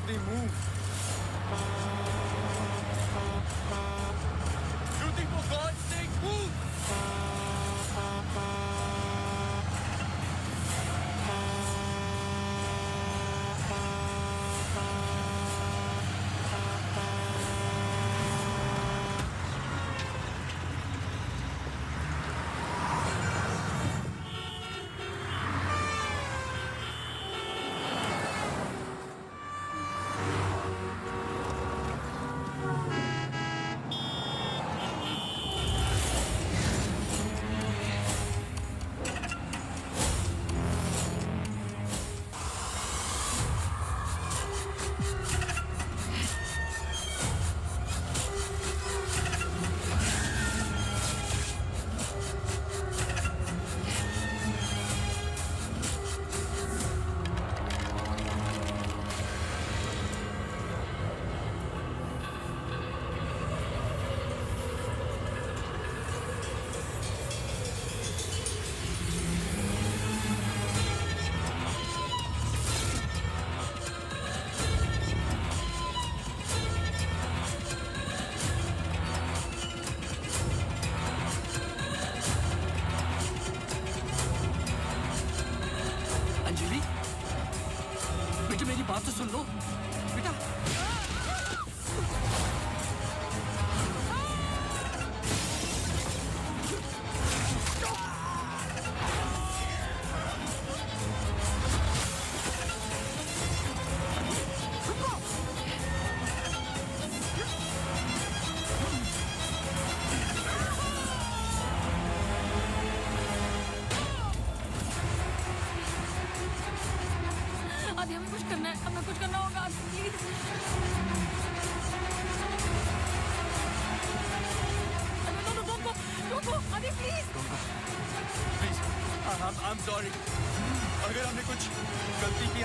Jyoti, move. Jyoti, for God's sake, move. Anjali, बेटा मेरी बात तो सुन लो बेटा। आदि हमें कुछ करना है, हमें कुछ करना होगा प्लीज। रोको आदि प्लीज। Please, I'm sorry. अगर हमने कुछ गलती की,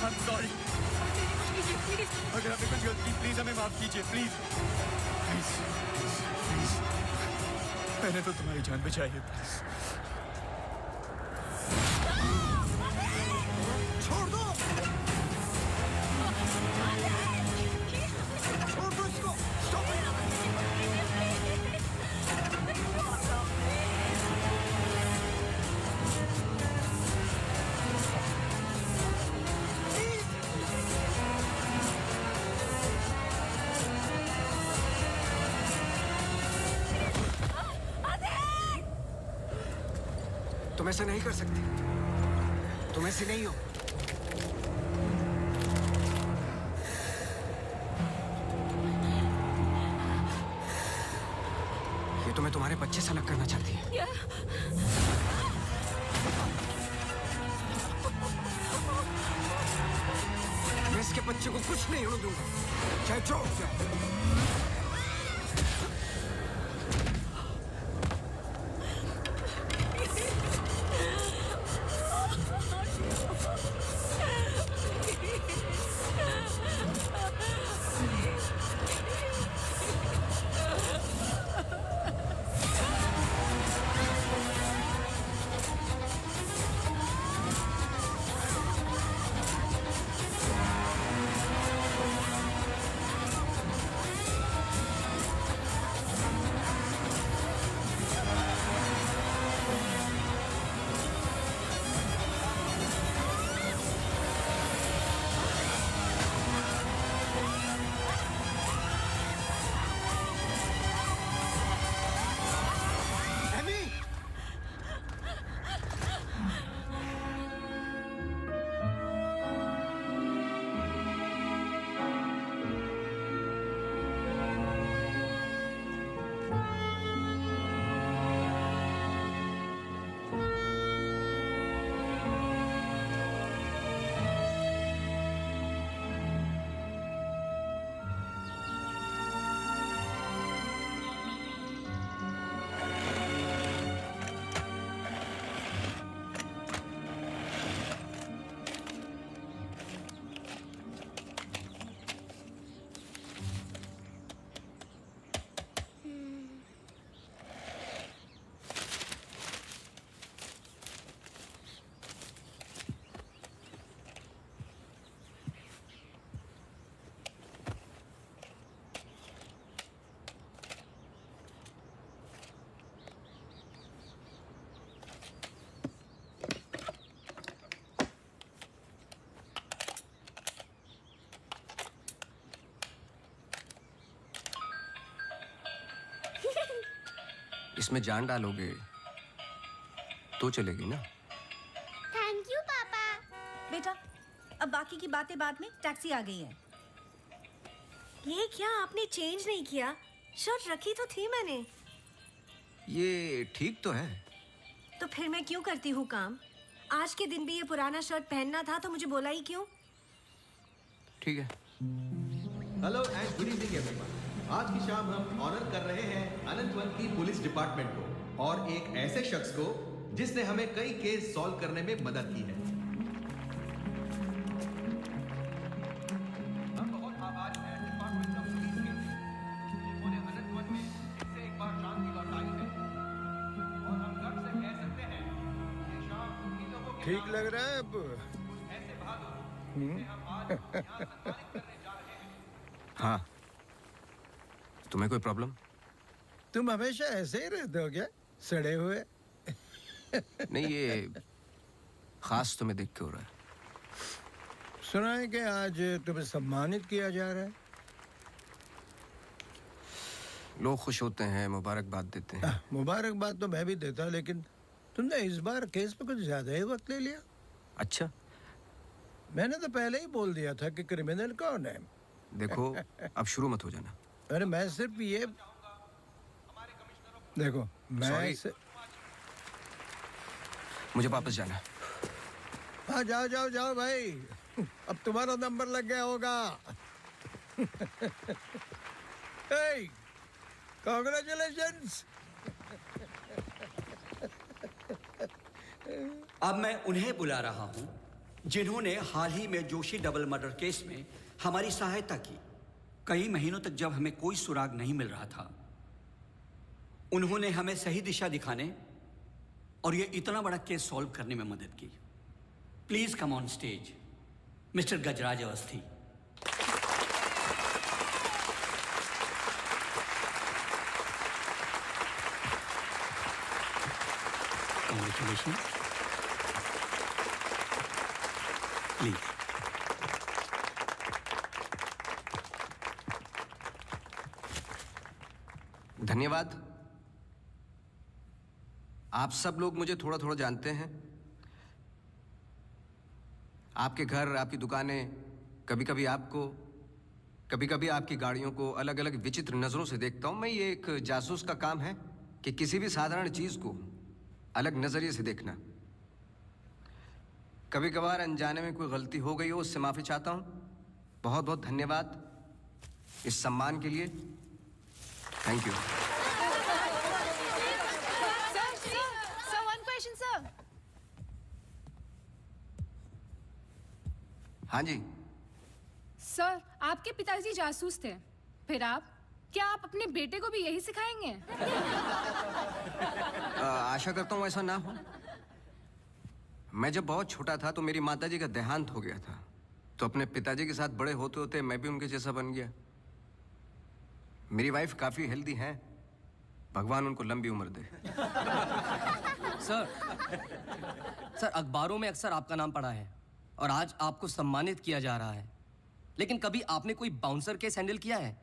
I'm sorry. कुछ कीजिए प्लीज। अगर हमने कुछ गलती, प्लीज हमें माफ कीजिए, प्लीज प्लीज प्लीज। मैंने तो तुम्हारी जान बचाई है, प्लीज। छोड़ दो, छोड़ दो इसको। Stop it. तुम ऐसा नहीं कर सकते, तुम ऐसे नहीं हो। ये तुम्हें तुम्हारे बच्चे से अलग करना चाहती है। मैं इसके बच्चे को कुछ नहीं होने दूंगा, चाहे जो हो जाए। इसमें जान डालोगे तो चलेगी ना? थैंक यू पापा। बेटा, अब बाकी की बातें बाद में, टैक्सी आ गई है। ये क्या आपने चेंज नहीं किया? शर्ट रखी तो थी मैंने। ये ठीक तो है। तो फिर मैं क्यों करती हूँ काम? आज के दिन भी ये पुराना शर्ट पहनना था तो मुझे बोला ही क्यों? ठीक है। Hello and good evening everyone. आज की शाम हम ऑनर कर रहे हैं अनंतवन की पुलिस डिपार्टमेंट को और एक ऐसे शख्स को जिसने हमें कई केस सॉल्व करने में मदद की है। हम बहुत आभारी हैं डिपार्टमेंट ऑफ पुलिस के, जिन्होंने अनंतवन में फिर से एक बार शांति लौटाई है और हम गर्व से कह सकते हैं ये शाम उन्हीं लोगों के ठीक लग रहा है अब? ऐसे बहादुर जिन्हें हम आज यहाँ सम्मानित करने जा रहे हैं। हाँ, तुम्हें कोई प्रॉब्लम? तुम हमेशा ऐसे ही रहते हो क्या, सड़े हुए? नहीं, ये खास तुम्हें देख के हो रहा है। सुना है कि आज तुम्हें सम्मानित किया जा रहा है। लोग खुश होते हैं, मुबारकबाद देते हैं। मुबारकबाद तो मैं भी देता, लेकिन तुमने इस बार केस पे कुछ ज्यादा ही वक्त ले लिया। अच्छा, मैंने तो पहले ही बोल दिया था कि क्रिमिनल कौन है। देखो अब शुरू मत हो जाना। अरे मैं सिर्फ ये देखो, मैं Sorry. मुझे वापस जाना है। हाँ, जाओ जाओ जाओ भाई, अब तुम्हारा नंबर लग गया होगा। hey, congratulations! अब मैं उन्हें बुला रहा हूं जिन्होंने हाल ही में जोशी डबल मर्डर केस में हमारी सहायता की। कई महीनों तक जब हमें कोई सुराग नहीं मिल रहा था, उन्होंने हमें सही दिशा दिखाने और ये इतना बड़ा केस सॉल्व करने में मदद की। Please come on stage mister Gajraj Awasthi. Congratulations. Please. धन्यवाद। आप सब लोग मुझे थोड़ा थोड़ा जानते हैं। आपके घर, आपकी दुकानें, कभी कभी आपको, कभी कभी आपकी गाड़ियों को अलग अलग विचित्र नजरों से देखता हूं। मैं, ये एक जासूस का काम है कि किसी भी साधारण चीज को अलग नजरिए से देखना। कभी कभार अनजाने में कोई गलती हो गई हो, उससे माफी चाहता हूं। बहुत बहुत धन्यवाद इस सम्मान के लिए। Thank you. Sir, one question, sir. हाँ जी। सर, आपके पिताजी जासूस थे, फिर आप? क्या आप अपने बेटे को भी यही सिखाएंगे? आशा करता हूँ ऐसा ना हो। मैं जब बहुत छोटा था तो मेरी माताजी का देहांत हो गया था, तो अपने पिताजी के साथ बड़े होते होते मैं भी उनके जैसा बन गया। मेरी वाइफ काफी हेल्दी हैं, भगवान उनको लंबी उम्र दे। सर अखबारों में अक्सर आपका नाम पड़ा है और आज आपको सम्मानित किया जा रहा है, लेकिन कभी आपने कोई बाउंसर केस हैंडल किया है?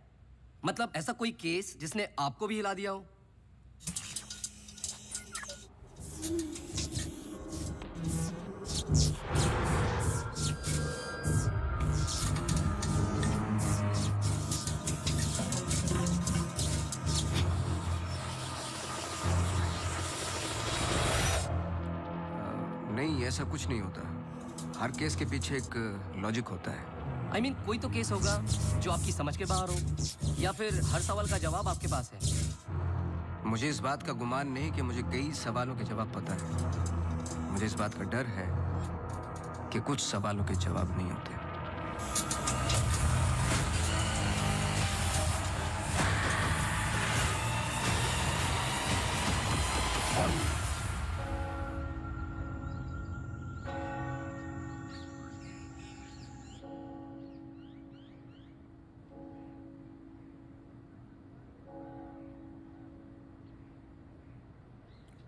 मतलब ऐसा कोई केस जिसने आपको भी हिला दिया हो? नहीं, ऐसा कुछ नहीं होता। हर केस के पीछे एक लॉजिक होता है। I mean, कोई तो केस होगा जो आपकी समझ के बाहर हो, या फिर हर सवाल का जवाब आपके पास है। मुझे इस बात का गुमान नहीं कि मुझे कई सवालों के जवाब पता है। मुझे इस बात का डर है कि कुछ सवालों के जवाब नहीं होते।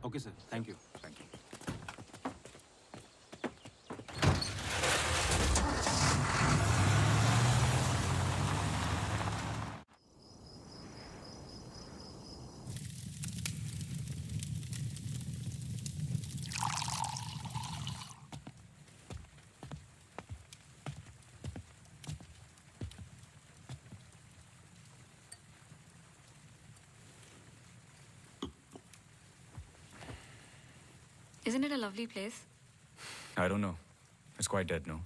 Okay sir, thank you. Thank you. Isn't it a lovely place? I don't know. It's quite dead, no?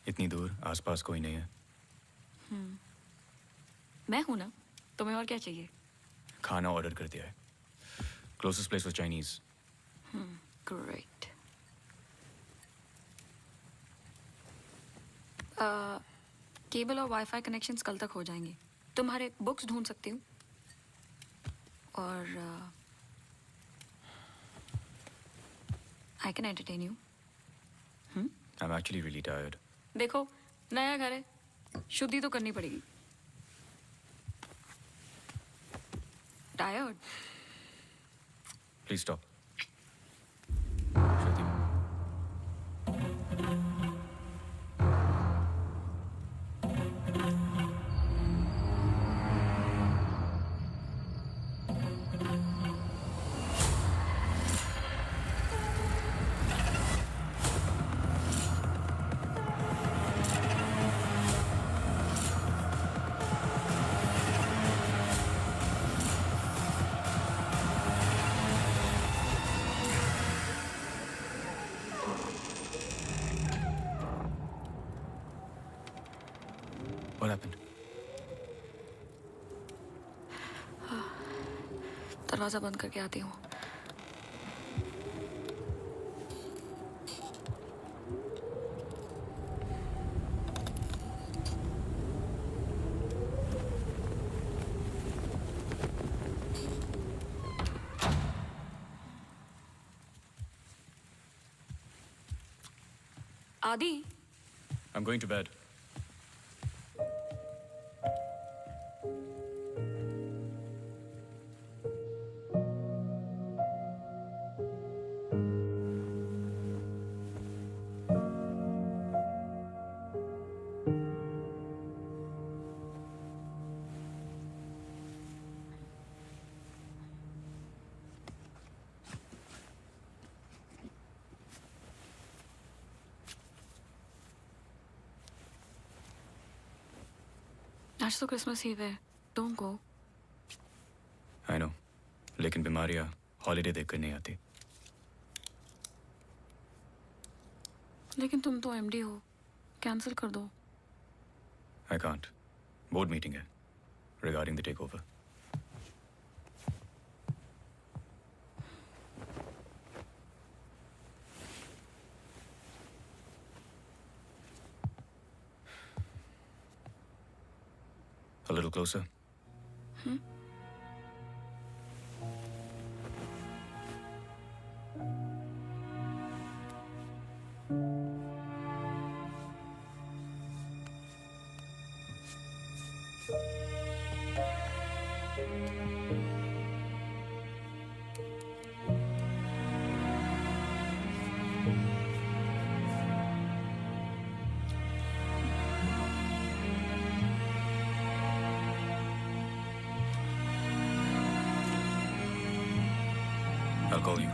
इतनी दूर आसपास कोई नहीं है. मैं हूं ना, तुम्हें और क्या चाहिए? खाना ऑर्डर कर दिया है. Closest place was Chinese. Great. Cable और वाईफाई कनेक्शंस कल तक हो जाएंगे. तुम्हारे बुक्स ढूंढ सकती हूँ. और I can entertain you. I'm actually really tired. देखो, नया घर है, शुद्धि तो करनी पड़ेगी. Tired? Please stop. Shruti. What happened? दरवाजा बंद करके आती हूँ. आदि, I'm going to bed. आज तो क्रिसमस ईव है. Don't go. I know. लेकिन बीमारियां हॉलीडे देखकर नहीं आती. लेकिन तुम तो एमडी हो. कैंसिल कर दो. I can't. Board meeting है regarding the takeover. A little closer. I'll call you.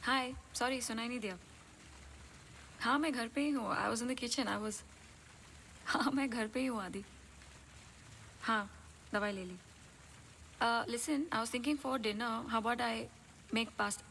Hi, sorry, सुनाई नहीं दिया. हाँ, मैं घर पे ही हूँ. I was in the kitchen. हाँ, मैं घर पे ही हूँ आदि. हाँ, दवाई ले ली. Listen, I was thinking for dinner, how about I make pasta?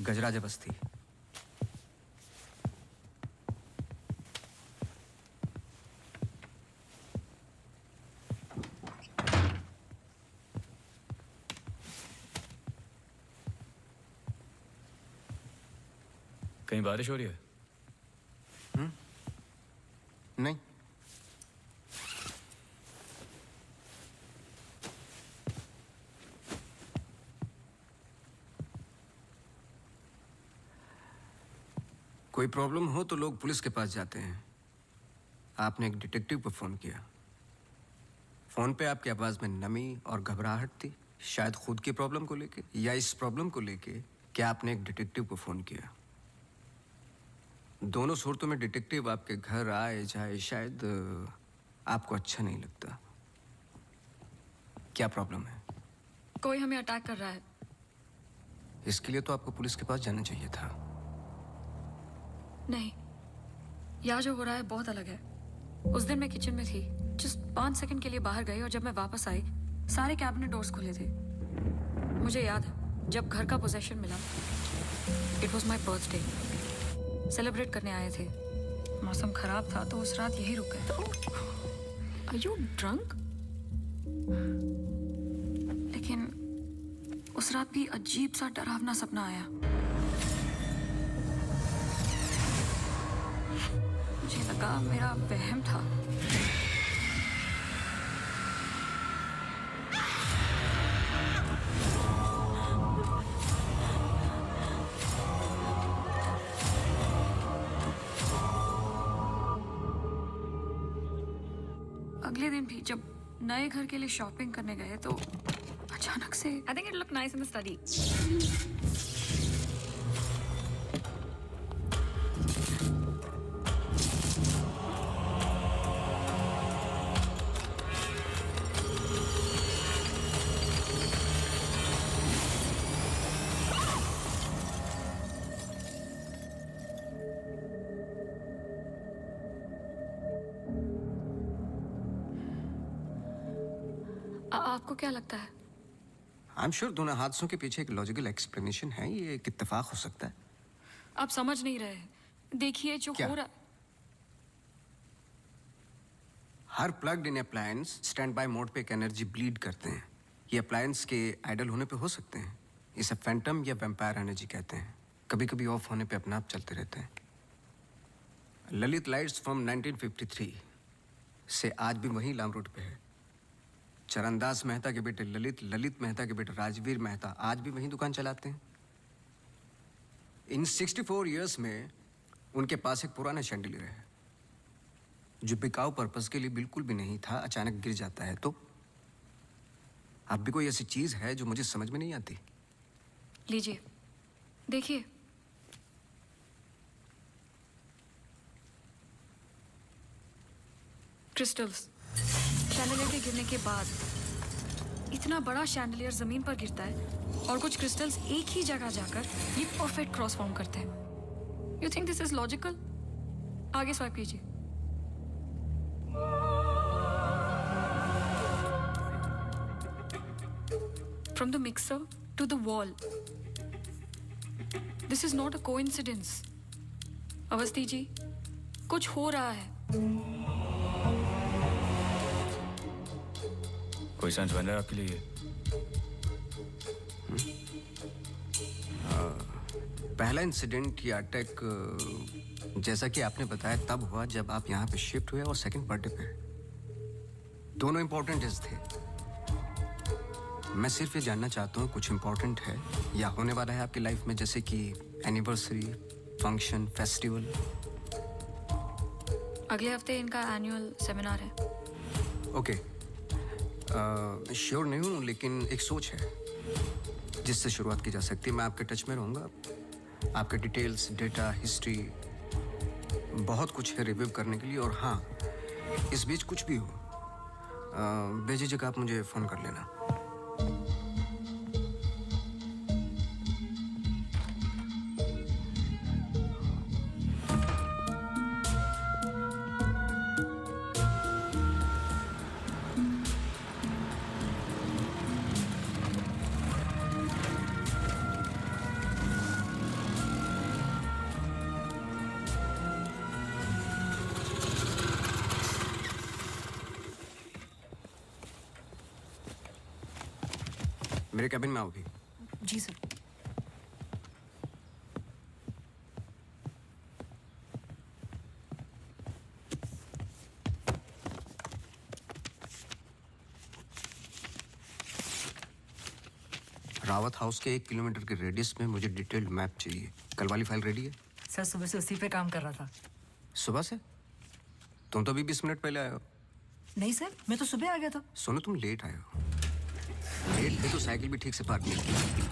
गजराज बस्ती। कहीं बारिश हो रही है? नहीं। कोई प्रॉब्लम हो तो लोग पुलिस के पास जाते हैं। आपने एक डिटेक्टिव को फोन किया। फोन पे आपकी आवाज में नमी और घबराहट थी, शायद खुद की प्रॉब्लम को लेके या इस प्रॉब्लम को लेके कि आपने एक डिटेक्टिव को फोन किया। दोनों सूरतों में डिटेक्टिव आपके घर आए जाए शायद आपको अच्छा नहीं लगता। क्या प्रॉब्लम है? कोई हमें अटैक कर रहा है। इसके लिए तो आपको पुलिस के पास जाना चाहिए था। नहीं, यहाँ जो हो रहा है बहुत अलग है। उस दिन मैं किचन में थी, जस्ट 5 सेकंड के लिए बाहर गई और जब मैं वापस आई सारे कैबिनेट डोर्स खुले थे। मुझे याद है जब घर का पोजेशन मिला, it was my birthday, celebrate करने आए थे। मौसम खराब था तो उस रात यही रुक गए। Are you drunk? लेकिन उस रात भी अजीब सा डरावना सपना आया। मुझे लगा मेरा वहम था। अगले दिन भी जब नए घर के लिए शॉपिंग करने गए तो अचानक से I think it look nice in the study. आपको क्या लगता है? आई एम श्योर दोनों हादसों के पीछे एक लॉजिकल एक्सप्लेनेशन है। ये एक इत्तेफाक हो सकता है। आप समझ नहीं रहे हैं। देखिए जो क्या? हो रहा हर plugged in appliance stand by mode पे एक एनर्जी ब्लीड करते हैं। ये अप्लायंस के आइडल होने पे हो सकते हैं। इसे फैंटम या वैम्पायर एनर्जी कहते हैं। कभी कभी ऑफ होने पे अपने आप चलते रहते हैं। ललित लाइट्स फ्रॉम 1953 से आज भी वही लाम रोड पे है। चरणदास मेहता के बेटे ललित, ललित मेहता के बेटे राजवीर मेहता आज भी वही दुकान चलाते हैं। इन 64 इयर्स में उनके पास एक पुराना शैंडिलियर है जो बिकाऊ पर्पस के लिए बिल्कुल भी नहीं था। अचानक गिर जाता है तो अब भी कोई ऐसी चीज है जो मुझे समझ में नहीं आती। लीजिए देखिए। क्रिस्टल्स। शैंडलियर के गिरने के बाद इतना बड़ा शैंडलियर जमीन पर गिरता है और कुछ क्रिस्टल्स एक ही जगह जाकर ये परफेक्ट क्रॉस फॉर्म करते हैं। You think this is logical? आगे स्वाइप कीजिए। From the mixer to the wall. This is not a coincidence. Awasthi ji, कुछ हो रहा है। कोई सेंस बन रहा है आपके लिए? पहला इंसिडेंट या अटैक जैसा कि आपने बताया तब हुआ जब आप यहाँ पे शिफ्ट हुए और सेकंड बर्थडे पे। दोनों इंपॉर्टेंट डेज थे। मैं सिर्फ ये जानना चाहता हूँ कुछ इंपॉर्टेंट है या होने वाला है आपकी लाइफ में, जैसे कि एनिवर्सरी, फंक्शन, फेस्टिवल। अगले हफ्ते इनका एनुअल सेमिनार है। ओके, श्योर नहीं हूँ लेकिन एक सोच है जिससे शुरुआत की जा सकती है। मैं आपके टच में रहूँगा। आपके डिटेल्स, डेटा, हिस्ट्री बहुत कुछ है रिव्यू करने के लिए। और हाँ, इस बीच कुछ भी हो बेझिझक आप मुझे फ़ोन कर लेना। मेरे कैबिन में आओगी? जी सर। रावत हाउस के 1 किलोमीटर के रेडियस में मुझे डिटेल्ड मैप चाहिए। कल वाली फाइल रेडी है? सर सुबह से उसी पे काम कर रहा था। सुबह से? तुम तो अभी 20 मिनट पहले आए हो। नहीं सर, मैं तो सुबह आ गया था। सुनो, तुम लेट आए हो। लेट थे तो साइकिल भी ठीक से पार्क नहीं की।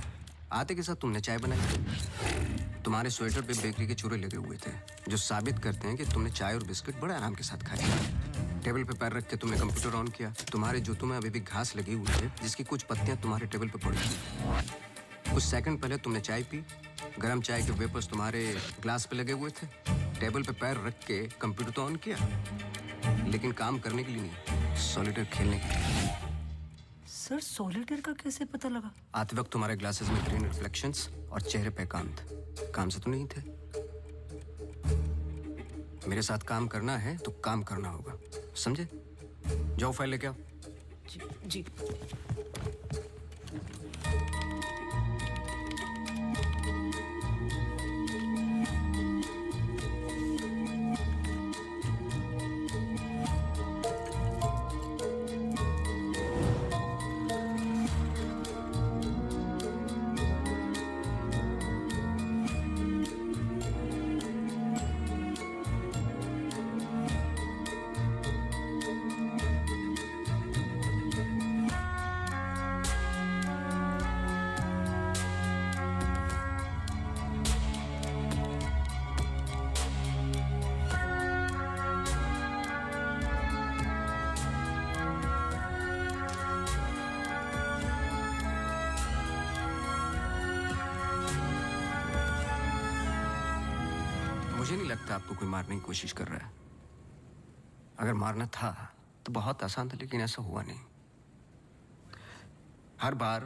आते के साथ तुमने चाय बनाई। तुम्हारे स्वेटर पे बेकरी के चूरे लगे हुए थे जो साबित करते हैं कि तुमने चाय और बिस्किट बड़े आराम के साथ खाए। टेबल पे पैर रख के तुमने कंप्यूटर ऑन किया। तुम्हारे जूतों में अभी भी घास लगी हुई है जिसकी कुछ पत्तियां तुम्हारे टेबल पे पड़ी थी। कुछ सेकंड पहले तुमने चाय पी। गर्म चाय के वेपर्स तुम्हारे ग्लास पे लगे हुए थे। टेबल पे पैर रख के कंप्यूटर तो ऑन किया, लेकिन काम करने के लिए नहीं, सॉलिटेयर खेलने के लिए। सर सॉलिटेयर का कैसे पता लगा? आते वक्त तुम्हारे ग्लासेस में ग्रीन रिफ्लेक्शंस और चेहरे पे एकांत। काम से तो नहीं थे। मेरे साथ काम करना है तो काम करना होगा, समझे? जाओ फाइल लेके आओ। जी। मुझे नहीं लगता आपको कोई मारने की कोशिश कर रहा है। अगर मारना था तो बहुत आसान था, लेकिन ऐसा हुआ नहीं। हर बार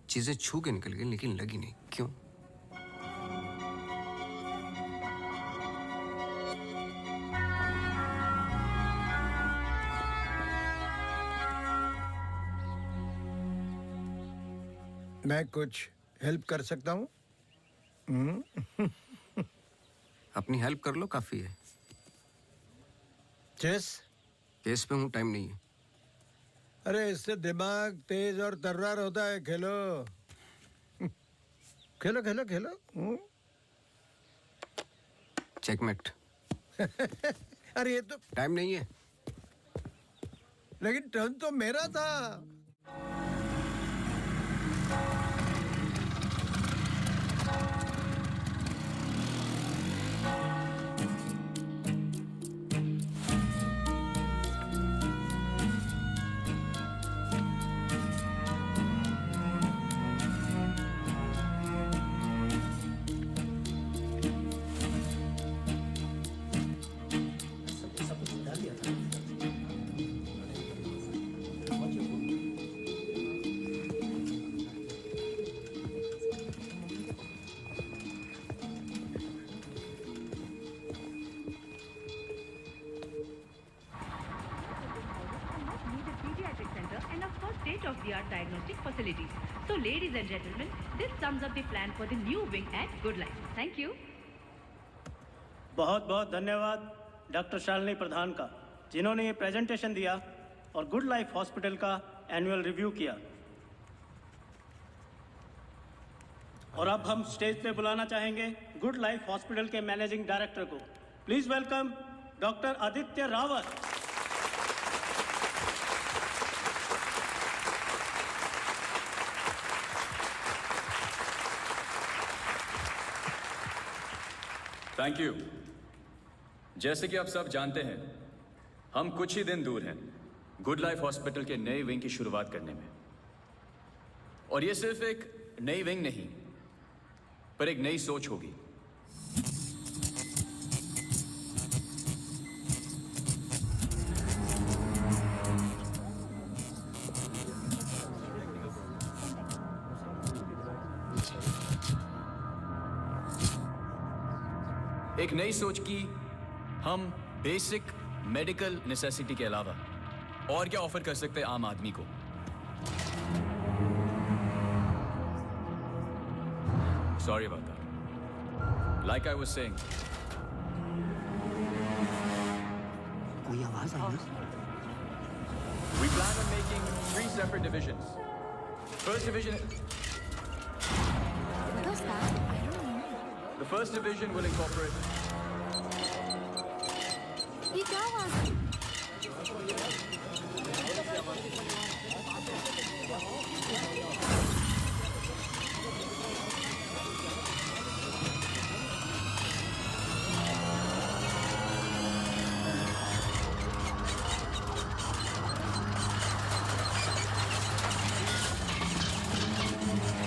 चीजें छू के निकल गई लेकिन लगी नहीं। क्यों? मैं कुछ हेल्प कर सकता हूँ? अपनी हेल्प कर लो, काफी है। चेस? केस पे हूँ, टाइम नहीं है। अरे इससे दिमाग तेज और तर्रार होता है। खेलो खेलो खेलो खेलो। चेकमेट। अरे ये तो टाइम नहीं है। लेकिन टर्न तो मेरा था। state-of-the-art diagnostic facilities. So, ladies and gentlemen, this sums up the plan for the new wing at Good Life. Thank you. बहुत बहुत धन्यवाद डॉक्टर शालिनी प्रधान का, जिन्होंने ये प्रेजेंटेशन दिया और गुड लाइफ हॉस्पिटल का एनुअल रिव्यू किया। और अब हम स्टेज पे बुलाना चाहेंगे गुड लाइफ हॉस्पिटल के मैनेजिंग डायरेक्टर को। Please welcome doctor Aditya Rawat. Thank you. जैसे कि आप सब जानते हैं, हम कुछ ही दिन दूर हैं गुड लाइफ हॉस्पिटल के नए विंग की शुरुआत करने में। और ये सिर्फ एक नई विंग नहीं, पर एक नई सोच होगी। एक नई सोच की हम बेसिक मेडिकल नेसेसिटी के अलावा और क्या ऑफर कर सकते हैं आम आदमी को। Sorry about that. Like I was saying, कोई आवाज आई है? we plan on making 3 separate divisions. First division. What was that? I don't know. The first division will incorporate. ये क्या आवाज है?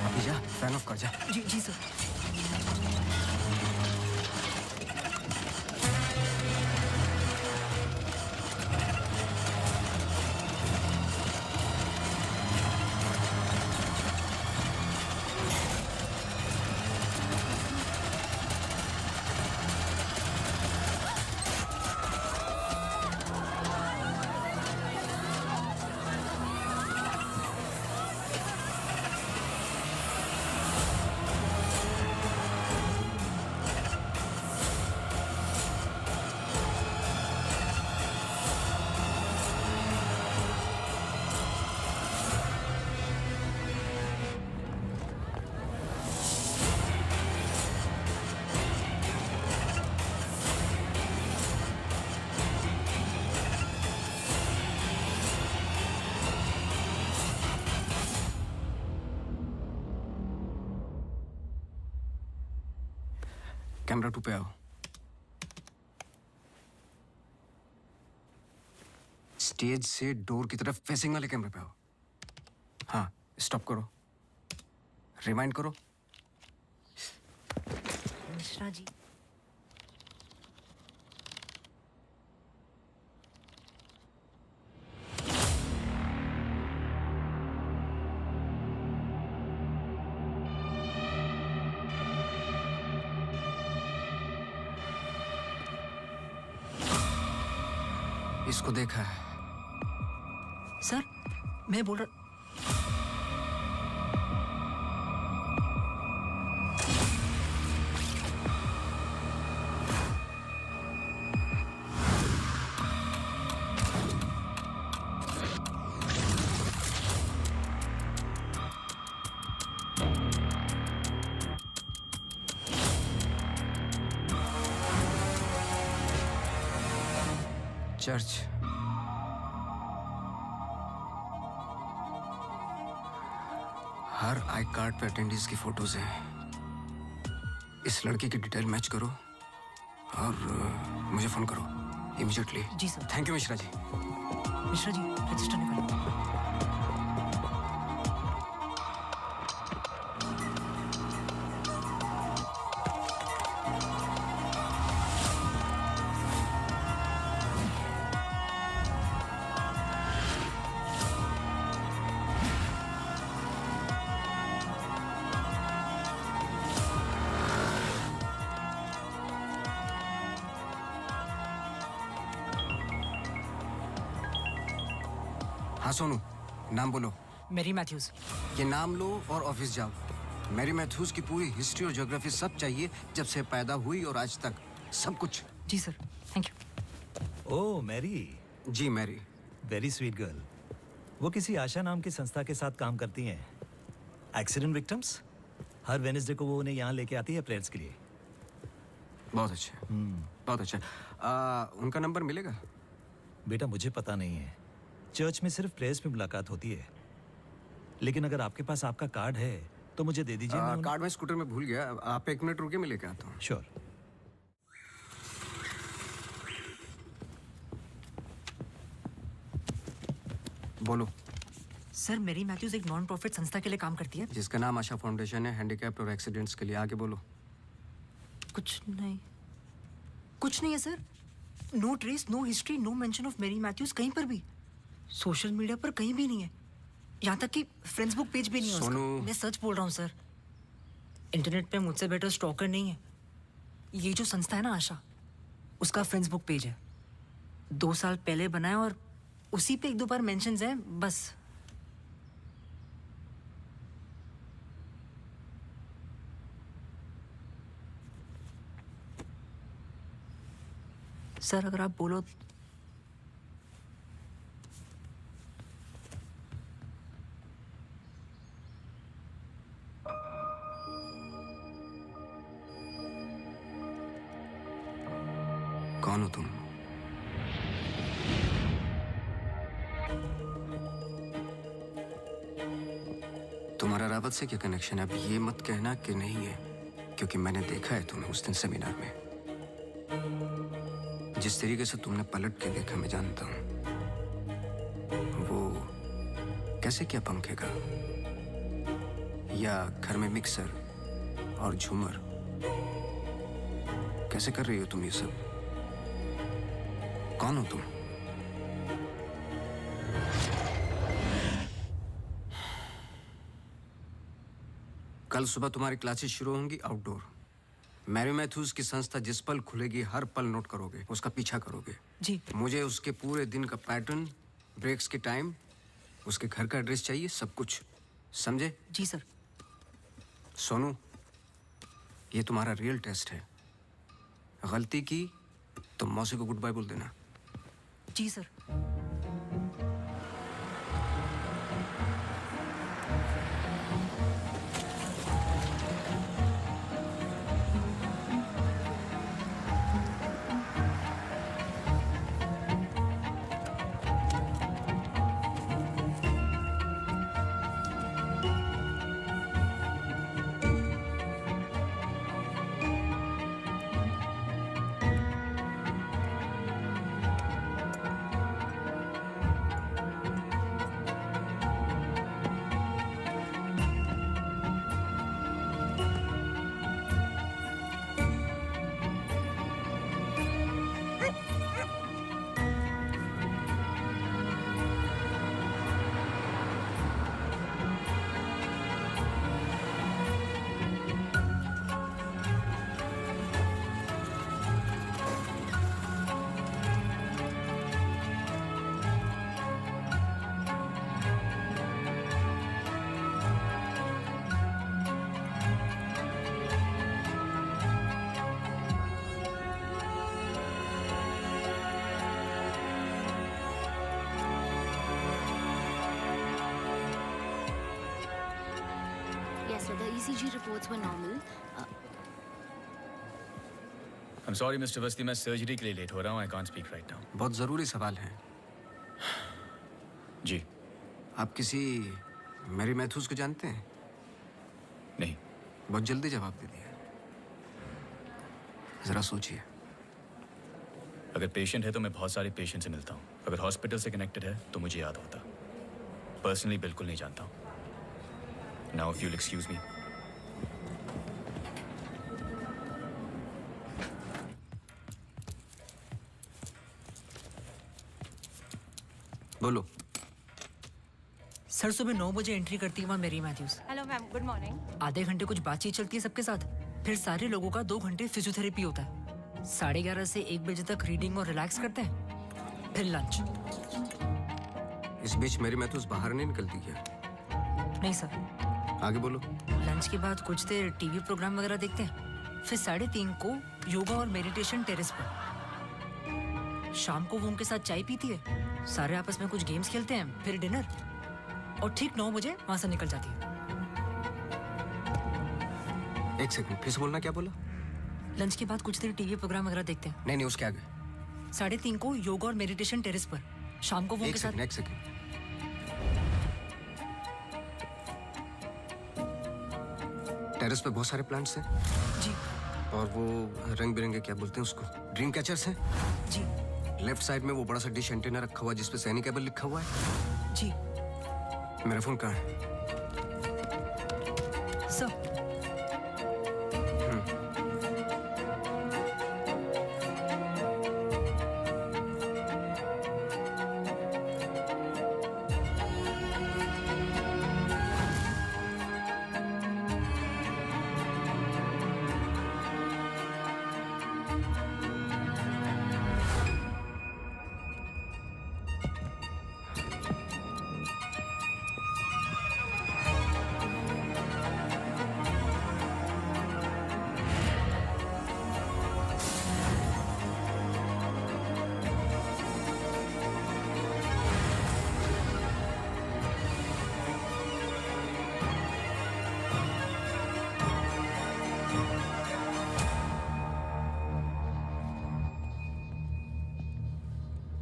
अभी जा, फैन ऑफ कर जा। जी जी सर। कैमरा 2 पे आओ। स्टेज से डोर की तरफ फेसिंग वाले कैमरे पे आओ। हाँ, स्टॉप करो, रिवाइंड करो। मिश्रा जी, इसको देखा है। सर मैं बोल रहा चर्च। हर आई कार्ड पे अटेंडेंस की फोटोज हैं। इस लड़के की डिटेल मैच करो और मुझे फोन करो इमीडिएटली। जी sir. Thank you Mishra ji. Mishra ji register निकालो। हाँ सोनू, नाम बोलो। Mary Matthews. ये नाम लो और ऑफिस जाओ। मैरी मैथ्यूज की पूरी हिस्ट्री और ज्योग्राफी सब चाहिए, जब से पैदा हुई और आज तक सब कुछ। जी sir, thank you. Oh Mary. जी मैरी। Very sweet girl. वो किसी आशा नाम की संस्था के साथ काम करती हैं। Accident victims. हर वेडनेसडे को वो उन्हें यहाँ लेके आती है प्रेयर्स के लिए। बहुत अच्छा। बहुत अच्छा। उनका नंबर मिलेगा? बेटा मुझे पता नहीं है, चर्च में सिर्फ प्रेयर्स में मुलाकात होती है। लेकिन अगर आपके पास आपका कार्ड है तो मुझे दे दीजिए। कार्ड मैं स्कूटर में भूल गया, आप 1 मिनट रुकिए, मैं लेके आता हूँ। श्योर। बोलो। सर मैरी मैथ्यूज एक नॉन प्रॉफिट संस्था के लिए काम करती है जिसका नाम आशा फाउंडेशन है, हैंडीकैप्ड और एक्सीडेंट्स के लिए। आगे बोलो। कुछ नहीं है sir. No trace, no history, no mention of Mary Matthews कहीं पर भी। सोशल मीडिया पर कहीं भी नहीं है, यहाँ तक कि फेसबुक पेज भी नहीं है उसका। मैं सच बोल रहा हूँ सर। इंटरनेट पे मुझसे बेटर स्टॉकर नहीं है। ये जो संस्था है ना आशा, उसका फेसबुक पेज है, 2 साल पहले बना है और उसी पे 1-2 बार मेंशंस हैं बस। सर अगर आप बोलो। कौन हो तुम? तुम्हारा रावत से क्या कनेक्शन है? अब ये मत कहना कि नहीं है, क्योंकि मैंने देखा है तुम्हें उस दिन सेमिनार में। जिस तरीके से तुमने पलट के देखा मैं जानता हूं। वो कैसे क्या पंखेगा, या घर में मिक्सर और झूमर कैसे कर रही हो तुम ये सब? कौन हो तुम? कल सुबह तुम्हारी क्लासेस शुरू होंगी आउटडोर। मैरी मैथ्यूज की संस्था जिस पल खुलेगी हर पल नोट करोगे, उसका पीछा करोगे। जी। मुझे उसके पूरे दिन का पैटर्न, ब्रेक्स के टाइम, उसके घर का एड्रेस चाहिए, सब कुछ। समझे? जी सर। सोनू, ये तुम्हारा रियल टेस्ट है। गलती की तो मौसी को गुड बाय बोल देना। जी sir. the ECG reports were normal. I'm sorry, Mr. Vasti, मैं सर्जरी के लिए लेट हो रहा हूँ. I can't speak right now. बहुत ज़रूरी सवाल है. जी. आप किसी मैरी मैथ्यूज को जानते हैं? नहीं. बहुत जल्दी जवाब दे दिया. जरा सोचिए. अगर पेशेंट है तो मैं बहुत सारे पेशेंट से मिलता हूँ. अगर हॉस्पिटल से कनेक्टेड है तो मुझे याद होता. पर्सनली बिल्कुल नहीं जानता हूँ. Now if you'll excuse me. बोलो. सर सुबह 9 बजे एंट्री करती है वहाँ Mary Matthews. Hello ma'am, good morning. आधे घंटे कुछ बातचीत चलती है सबके साथ, फिर सारे लोगों का 2 घंटे फिजियोथेरेपी होता है. 11:30 से 1 बजे तक रीडिंग और रिलैक्स करते हैं, फिर लंच. इस बीच मेरी मैथ्यूज बाहर नहीं निकलती क्या? नहीं सर. आगे बोलो. लंच के बाद कुछ देर टीवी प्रोग्राम वगैरह देखते हैं, फिर 3:30 को योगा और मेडिटेशन टेरेस पर. शाम को वो उनके साथ चाय पीती है, सारे आपस में कुछ गेम्स खेलते हैं, फिर डिनर, और ठीक 9 बजे वहां से निकल जाती है. 1 सेकंड, फिर से बोलना. क्या बोला? लंच के बाद कुछ देर टीवी प्रोग्राम वगैरह देखते हैं. नहीं, उसके आगे. 3:30 को योगा और मेडिटेशन टेरेस पर. शाम को वो उनके साथ. 1 सेकंड. टेरेस पे बहुत सारे प्लांट्स हैं. जी. और वो रंग बिरंगे क्या बोलते हैं उसको, ड्रीम कैचर्स हैं. जी. लेफ्ट साइड में वो बड़ा सा डिश एंटीना रखा हुआ है जिसपे सैनी केबल लिखा हुआ है. जी. मेरा फोन कहाँ है? Sir.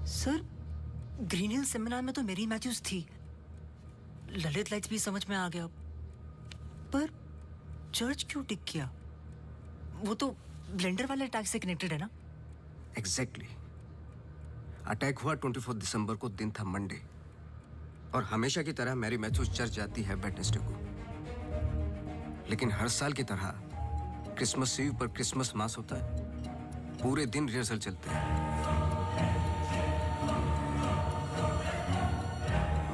Sir, Green Hill seminar में तो मेरी मैथ्यूज थी. ललित लाइट्स भी समझ में आ गया, पर चर्च क्यों टिक किया? वो तो ब्लेंडर वाले अटैक से कनेक्टेड है ना? एग्जैक्टली. अटैक हुआ 24 दिसंबर को, दिन था मंडे, और हमेशा की तरह मैरी मैथ्यूज चर्च जाती है वेडनेसडे को. लेकिन हर साल की तरह क्रिसमस ईव पर क्रिसमस मास होता है. पूरे दिन रिहर्सल चलते हैं.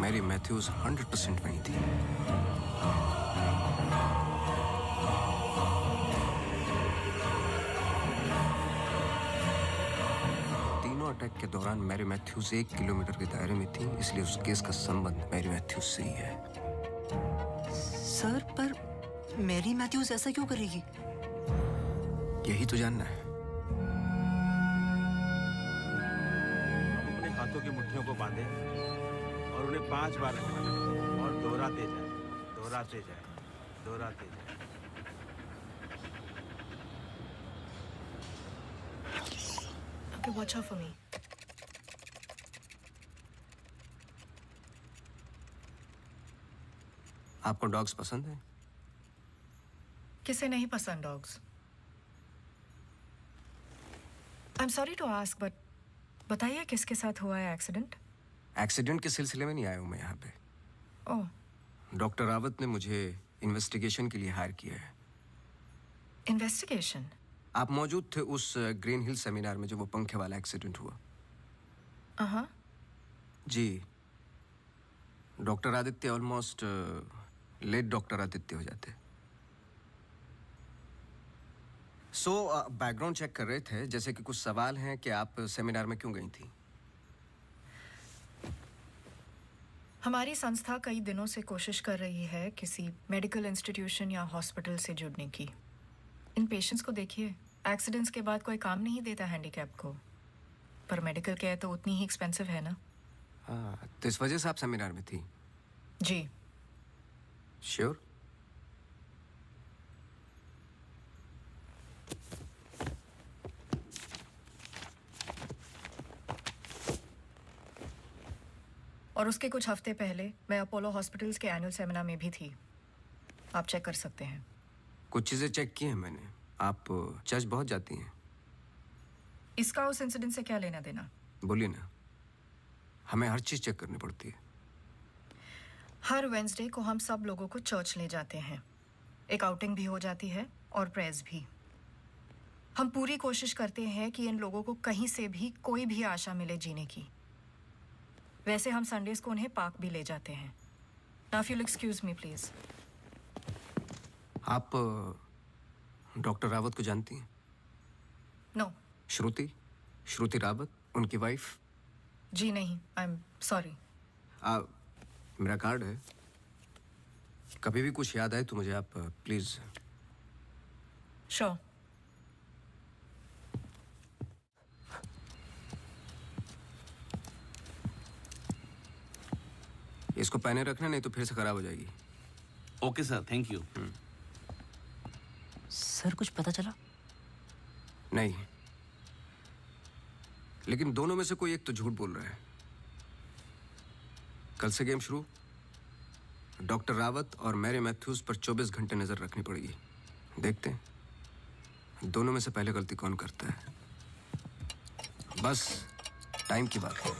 मैरी मैथ्यूज 100% वहीं थी. तीनों अटैक के दौरान मैरी मैथ्यूज 1 किलोमीटर के दायरे में थी, इसलिए उस केस का संबंध मैरी मैथ्यूज से ही है. सर, पर मैरी मैथ्यूज ऐसा क्यों करेगी? यही तो जानना है. अपने हाथों की मुट्ठियों को बांधे और उन्हें 5 बार रखना और दोहराते जाए, दोहराते जाए, दोहराते जाए. Okay, watch out for me. आपको डॉग्स पसंद है? किसे नहीं पसंद dogs? I am sorry to ask, but बताइए किसके साथ हुआ है एक्सीडेंट? एक्सीडेंट के सिलसिले में नहीं आया हूं मैं यहाँ पे. ओह. डॉक्टर रावत ने मुझे इन्वेस्टिगेशन के लिए हायर किया है. इन्वेस्टिगेशन? आप मौजूद थे उस ग्रीन हिल सेमिनार में जब वो पंखे वाला एक्सीडेंट हुआ? हाँ. जी. Doctor Aditya almost late doctor Aditya हो जाते. सो बैकग्राउंड चेक कर रहे थे, जैसे कि कुछ सवाल हैं कि आप सेमिनार में क्यों गई थी? हमारी संस्था कई दिनों से कोशिश कर रही है किसी मेडिकल इंस्टीट्यूशन या हॉस्पिटल से जुड़ने की. इन पेशेंट्स को देखिए, एक्सीडेंट्स के बाद कोई काम नहीं देता हैंडीकैप को, पर मेडिकल केयर तो उतनी ही एक्सपेंसिव है ना. हाँ, तो इस वजह से आप सेमिनार में थी? जी. श्योर? और उसके कुछ हफ्ते पहले मैं अपोलो हॉस्पिटल्स के एनुअल सेमिनार में भी थी। आप चेक कर सकते हैं। कुछ चीज़ें चेक की हैं मैंने। आप चर्च बहुत जाती हैं। इसका उस इंसिडेंट से क्या लेना देना? बोलिए ना। हमें हर चीज़ चेक करनी पड़ती है। हर वेंसडे को हम सब लोगों को चर्च ले जाते हैं। एक आउटिंग भी हो जाती है और प्रेयर्स भी। हम पूरी कोशिश करते हैं कि इन लोगों को कहीं से भी कोई भी आशा मिले जीने की। वैसे हम संडेज को उन्हें पार्क भी ले जाते हैं। Now if you'll excuse me please। आप डॉक्टर रावत को जानती हैं? नो। श्रुति रावत, उनकी वाइफ? जी नहीं, आई एम सॉरी। मेरा कार्ड है, कभी भी कुछ याद आए तो मुझे आप प्लीज। श्योर। इसको पहने रखना, नहीं तो फिर से खराब हो जाएगी। Okay sir, thank you. Sir कुछ पता चला? नहीं, लेकिन दोनों में से कोई एक तो झूठ बोल रहा है। कल से गेम शुरू। डॉक्टर रावत और मैरी मैथ्यूज पर 24 घंटे नजर रखनी पड़ेगी। देखते हैं दोनों में से पहले गलती कौन करता है। बस टाइम की बात है।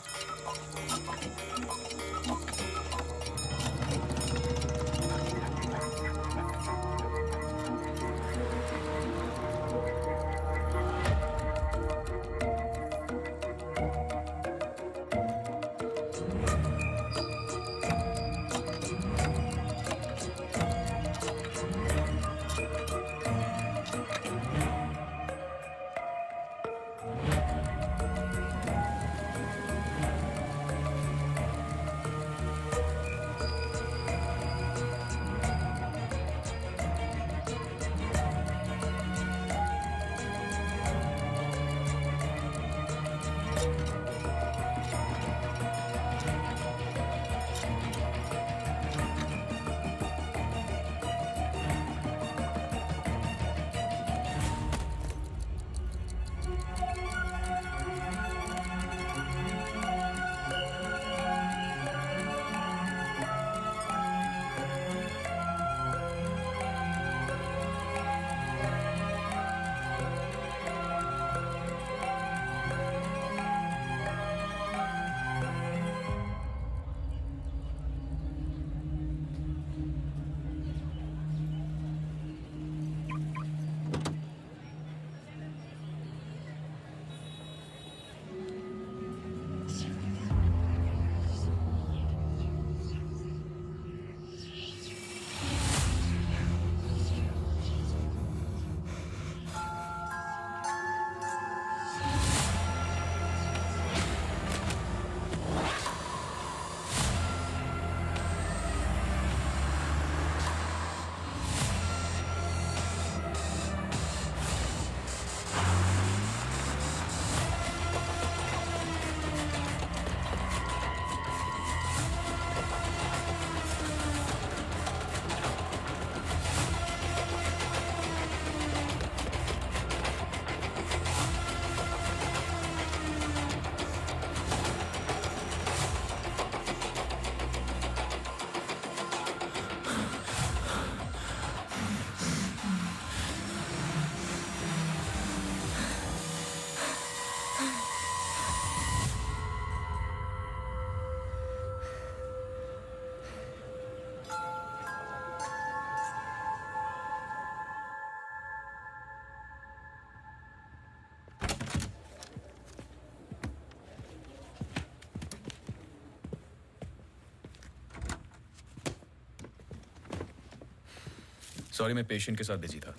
सॉरी, मैं पेशेंट के साथ बिजी था।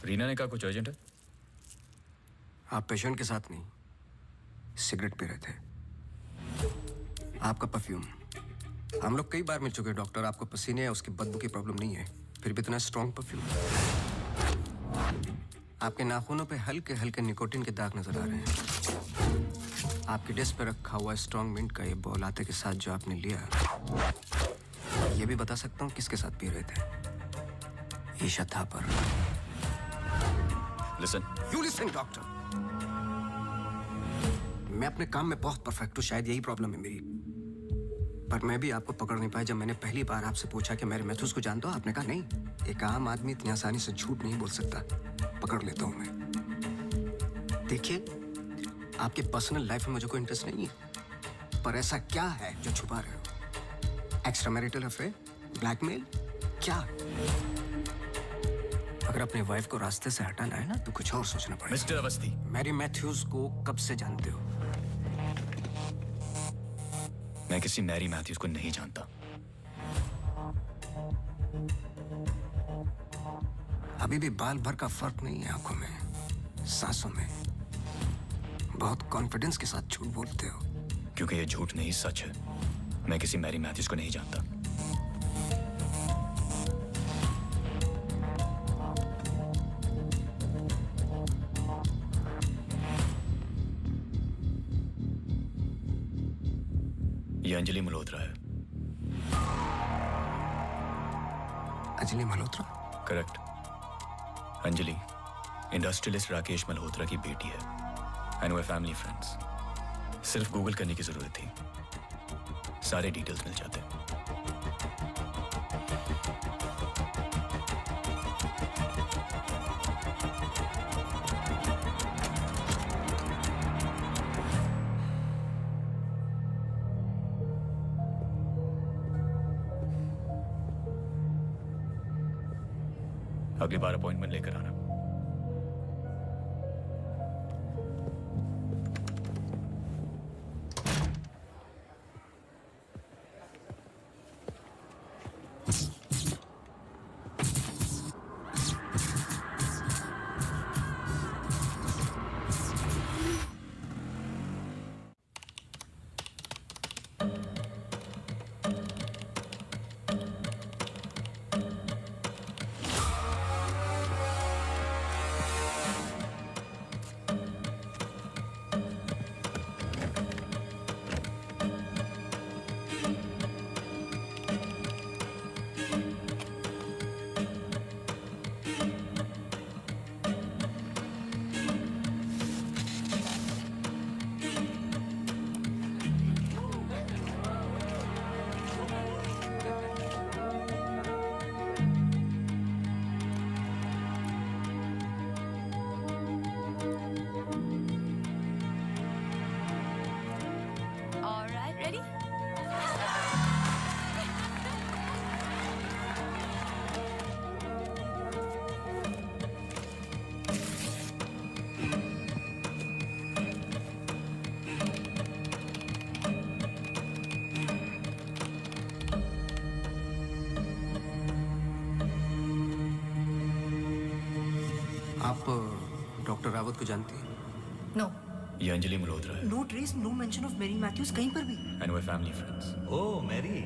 रीना ने कहा कुछ अर्जेंट है। आप पेशेंट के साथ नहीं, सिगरेट पी रहे थे। आपका परफ्यूम, हम लोग कई बार मिल चुके हैं डॉक्टर। आपको पसीने या उसकी बदबू की प्रॉब्लम नहीं है, फिर भी इतना स्ट्रॉन्ग परफ्यूम। आपके नाखूनों पे हल्के हल्के निकोटिन के दाग नजर आ रहे हैं। आपकी डेस्क पे रखा हुआ स्ट्रॉन्ग मिंट का ये बॉल आते के साथ जो आपने लिया, ये भी बता सकता हूँ किसके साथ पी रहे थे। Isha Thapar. Listen. You listen doctor. मैं अपने काम में बहुत परफेक्ट हूँ, शायद यही प्रॉब्लम है मेरी। पर मैं भी आपको पकड़ नहीं पाया जब मैंने पहली बार आपसे पूछा कि मैरी मैथ्यूज को जानते हो। आपने कहा नहीं, एक आम आदमी इतनी आसानी से झूठ नहीं बोल सकता। पकड़ लेता हूं मैं। देखिए, आपके पर्सनल लाइफ में मुझे कोई इंटरेस्ट नहीं है, पर ऐसा क्या है जो छुपा रहे हो? एक्स्ट्रा मैरिटल अफेयर, ब्लैकमेल, क्या? अगर अपने वाइफ को रास्ते से हटाना है ना तो कुछ और सोचना पड़ेगा। मिस्टर अवस्थी, मैरी मैथ्यूज को कब से जानते हो? मैं किसी मैरी मैथ्यूज को नहीं जानता। अभी भी बाल भर का फर्क नहीं है आंखों में, सांसों में। बहुत कॉन्फिडेंस के साथ झूठ बोलते हो। क्योंकि ये झूठ नहीं, सच है। मैं किसी मैरी मैथ्यूज को नहीं जानता। ये अंजलि मल्होत्रा है। अंजलि मल्होत्रा? करेक्ट। अंजलि इंडस्ट्रियलिस्ट राकेश मल्होत्रा की बेटी है एंड वे फैमिली फ्रेंड्स। सिर्फ गूगल करने की जरूरत थी, सारे डिटेल्स मिल जाते। अगली बार अपॉइंटमेंट लेकर आना। आप डॉक्टर रावत को जानती हैं? नो। ये अंजलि मल्होत्रा है no trace, no mention of Mary Matthews कहीं पर भी। एंड वे फैमिली फ्रेंड्स। ओह मैरी,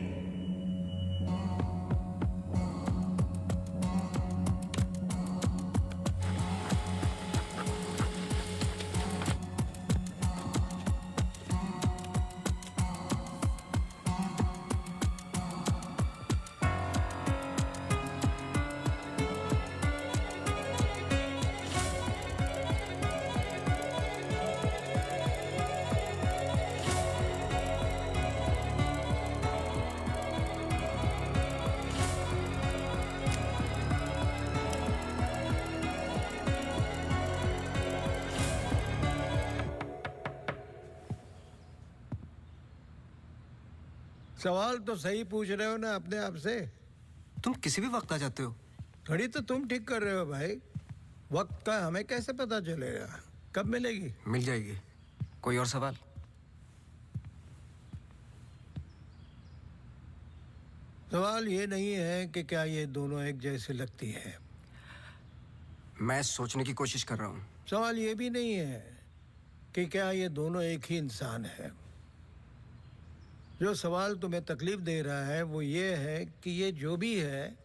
सवाल तो सही पूछ रहे हो ना अपने आप से। तुम किसी भी वक्त आ जाते हो। घड़ी तो तुम ठीक कर रहे हो भाई, वक्त का हमें कैसे पता चलेगा? कब मिलेगी? मिल जाएगी। कोई और सवाल? सवाल ये नहीं है कि क्या ये दोनों एक जैसी लगती है। मैं सोचने की कोशिश कर रहा हूँ। सवाल ये भी नहीं है कि क्या ये दोनों एक ही इंसान है। जो सवाल तुम्हें तकलीफ दे रहा है वो ये है कि ये जो भी है,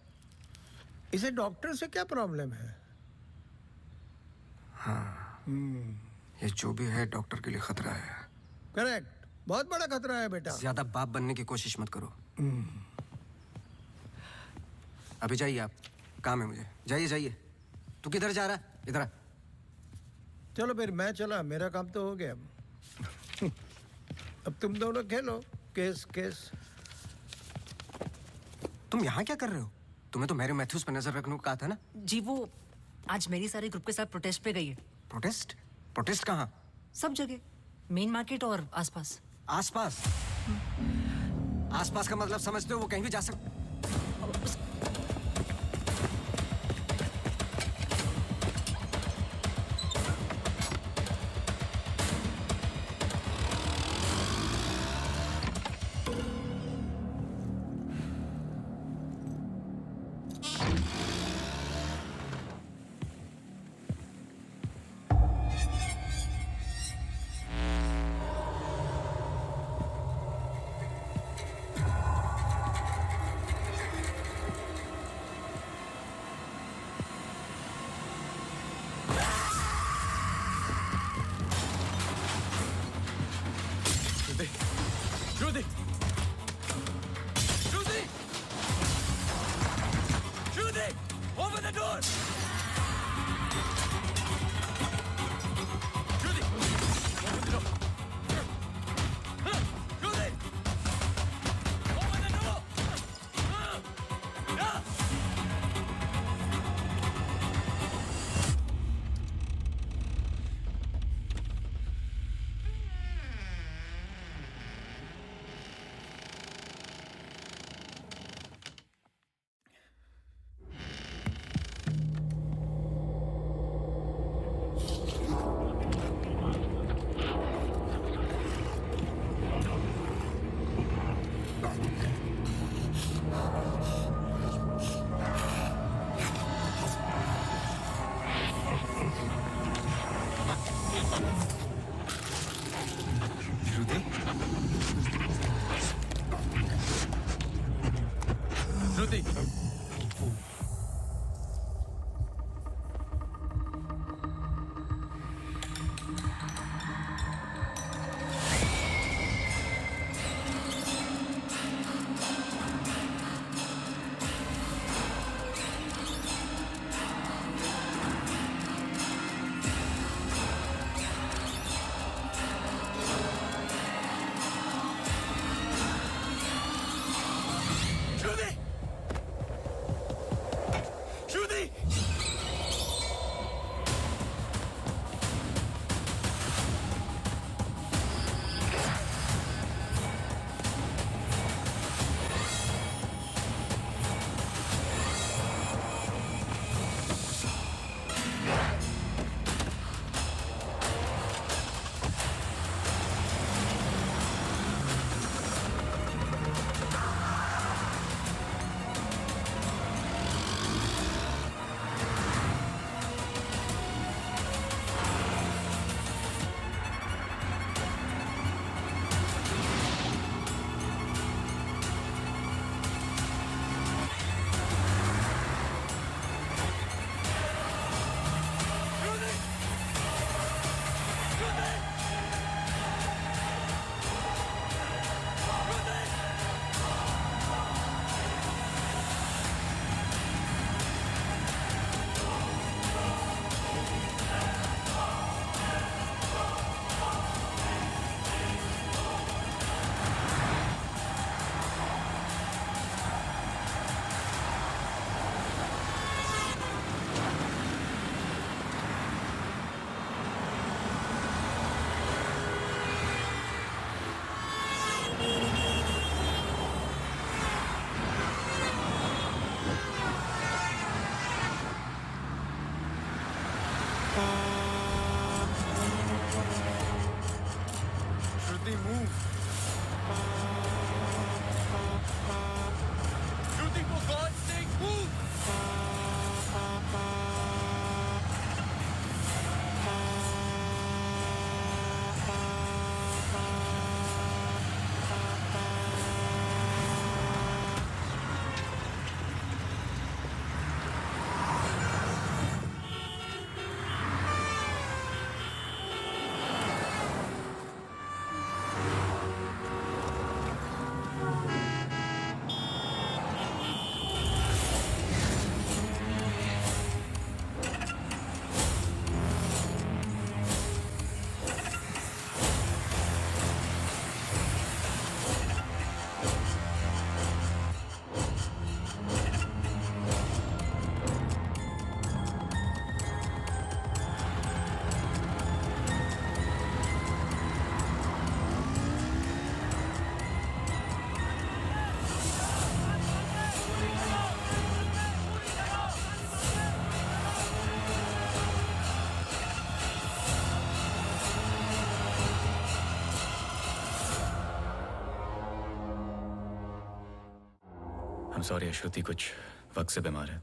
इसे डॉक्टर से क्या प्रॉब्लम है? हाँ, ये जो भी है डॉक्टर के लिए खतरा है। करेक्ट, बहुत बड़ा खतरा है बेटा। ज्यादा बाप बनने की कोशिश मत करो। अभी जाइए आप, काम है मुझे। जाइए जाइए। तू किधर जा रहा है? इधर आ। चलो फिर मैं चला, मेरा काम तो हो गया। अब तुम दोनों खेलो केस केस। तुम यहाँ क्या कर रहे हो? तुम्हें तो मैरी मैथ्यूज पर नजर रखने को कहा था ना? जी वो आज मेरी सारे ग्रुप के साथ प्रोटेस्ट पे गई है। प्रोटेस्ट? प्रोटेस्ट कहाँ? सब जगह, मेन मार्केट और आसपास। आसपास? आसपास का मतलब समझते हो? वो कहीं भी जा सकते। Shruti! Shruti! Shruti! Open the door! Shruti! Open the door! Shruti! Open the door! Shruti! Shruti! I'm sorry, श्रुति कुछ वक्त से बीमार है.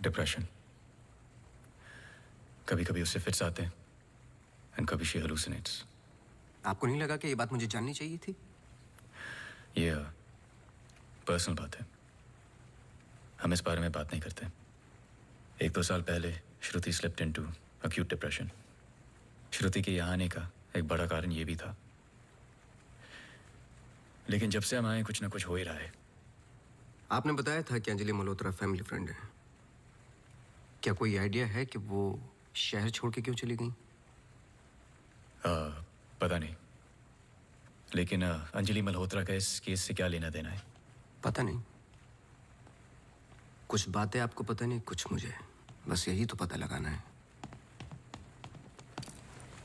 डिप्रेशन. कभी कभी उससे फिट्स आते हैं एंड कभी शी हेलुसिनेट्स. आपको नहीं लगा कि ये बात मुझे जाननी चाहिए थी? ये पर्सनल बात है, हम इस बारे में बात नहीं करते. 1-2 साल पहले श्रुति स्लिप्ड इनटू एक्यूट डिप्रेशन. श्रुति के यहाँ आने का एक बड़ा कारण ये भी था. लेकिन जब से हम आए कुछ ना कुछ हो ही रहा है. आपने बताया था कि अंजलि मल्होत्रा फैमिली फ्रेंड है. क्या कोई आइडिया है कि वो शहर छोड़ के क्यों चली गई? पता नहीं, लेकिन अंजलि मल्होत्रा का इस केस से क्या लेना देना है? पता नहीं. कुछ बातें आपको पता नहीं, कुछ मुझे. बस यही तो पता लगाना है.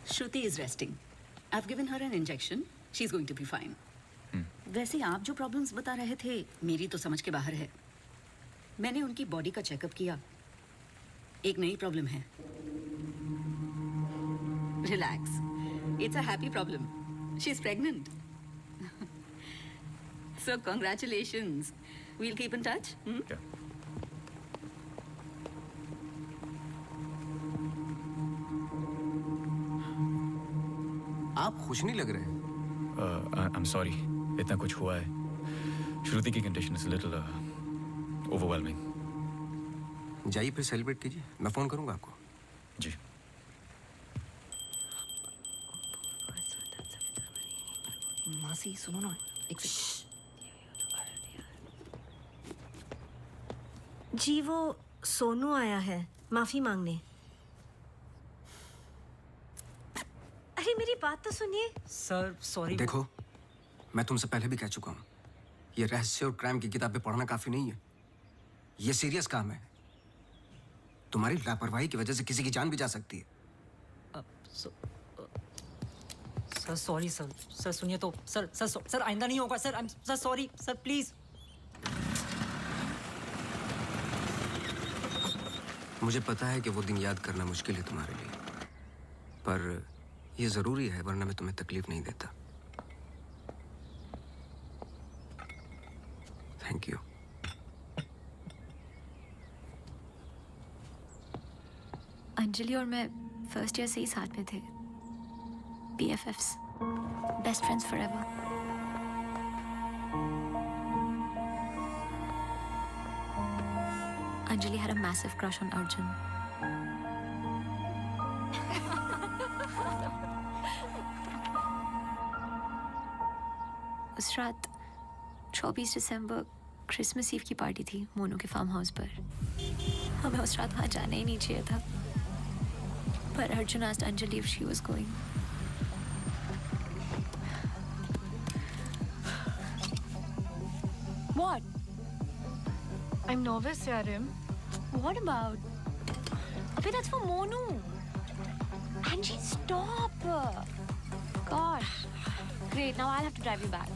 Shruti is resting. I've given her an injection. She's going to be fine. वैसे आप जो प्रॉब्लम्स बता रहे थे मेरी तो समझ के बाहर है. मैंने उनकी बॉडी का चेकअप किया. एक नई प्रॉब्लम है. Relax. It's a happy problem. She's pregnant. So congratulations. We'll keep in touch. Yeah. आप खुश नहीं लग रहे. I'm sorry, इतना कुछ हुआ है. श्रुति की कंडीशन इज लिटिल ओवरवेलमिंग. जाइए फिर सेलिब्रेट कीजिए. मैं फोन करूंगा आपको. जी. मासी सुनो ना. जी वो सोनू आया है माफी मांगने. अरे मेरी बात तो सुनिए. Sir sorry. देखो, मैं तुमसे पहले भी कह चुका हूं, ये रहस्य और क्राइम की किताबें पढ़ना काफी नहीं है. ये सीरियस काम है. तुम्हारी लापरवाही की वजह से किसी की जान भी जा सकती है. Sir sorry sir. सर सुनिए तो. सर आइंदा नहीं होगा sir. Sir sorry sir please. मुझे पता है कि वो दिन याद करना मुश्किल है तुम्हारे लिए, पर ये जरूरी है, वरना मैं तुम्हें तकलीफ नहीं देता. Thank you. अंजलि और मैं फर्स्ट ईयर से ही साथ में थे. BFFs, best friends forever. Anjali had a massive crush on Arjun. उस रात 24 दिसंबर क्रिसमस ईव की पार्टी थी मोनू के फार्म हाउस पर. हमें उस रात वहाँ जाना ही नहीं चाहिए था, पर Arjun asked Anjali if she was going. What? I'm nervous, Yarim. What about? Abhi, that's for Monu. Angie, stop. Gosh. Great, now I'll have to drive you back.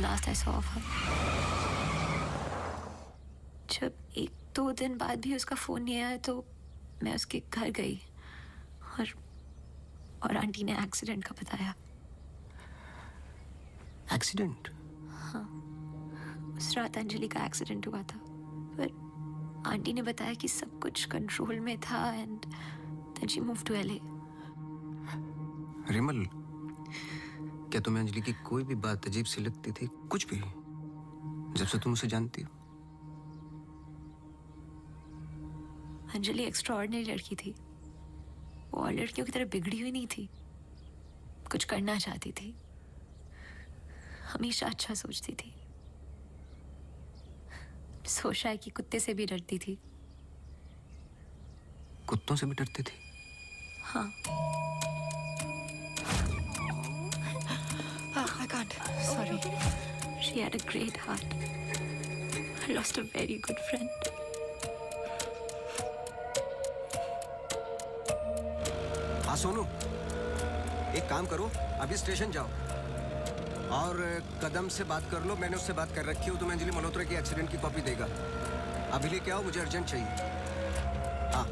last I saw of her. जब 1-2 दिन बाद भी उसका phone नहीं आया तो मैं उसके घर गई और आंटी ने एक्सीडेंट का बताया. एक्सीडेंट? हाँ, उस रात अंजलि का एक्सीडेंट हुआ था, पर आंटी ने बताया कि सब कुछ कंट्रोल में था and then she move to LA. Rimal, क्या तुम्हें अंजलि की कोई भी बात अजीब सी लगती थी? कुछ भी, जब से तुम उसे जानती हो? अंजलि एक्स्ट्राऑर्डिनरी लड़की थी. वो और लड़कियों की तरह बिगड़ी हुई नहीं थी. कुछ करना चाहती थी, हमेशा अच्छा सोचती थी. सोचा है कि कुत्ते से भी डरती थी. कुत्तों से भी डरती थी? हाँ. I can't. Sorry. She had a great heart. I lost a very good friend. हाँ सोनू, एक काम करो, अभी स्टेशन जाओ और कदम से बात कर लो. मैंने उससे बात कर रखी हो, तुम्हें अंजलि मल्होत्रा की एक्सीडेंट की कॉपी देगा. अभी लेके आओ, मुझे अर्जेंट चाहिए. हाँ.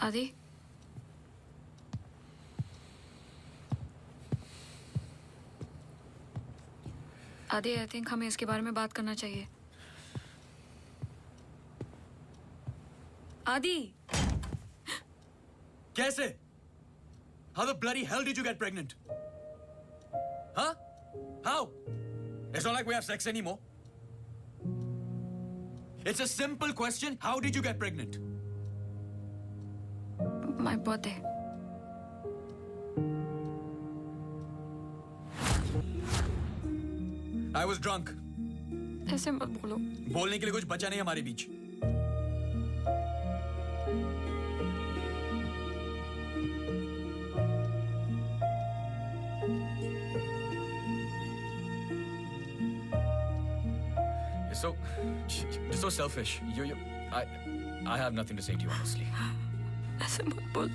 आदि, आदि, आई थिंक हमें इसके बारे में बात करना चाहिए. आदि, कैसे? How the bloody hell did you get pregnant? Huh? How? It's not like we have sex anymore. It's a simple question. How did you get pregnant? my birthday. I was drunk. ऐसे मत बोलो. बोलने के लिए कुछ बचा नहीं हमारे बीच. You're so selfish. I have nothing to say to you, honestly. ऐसे मत बोल.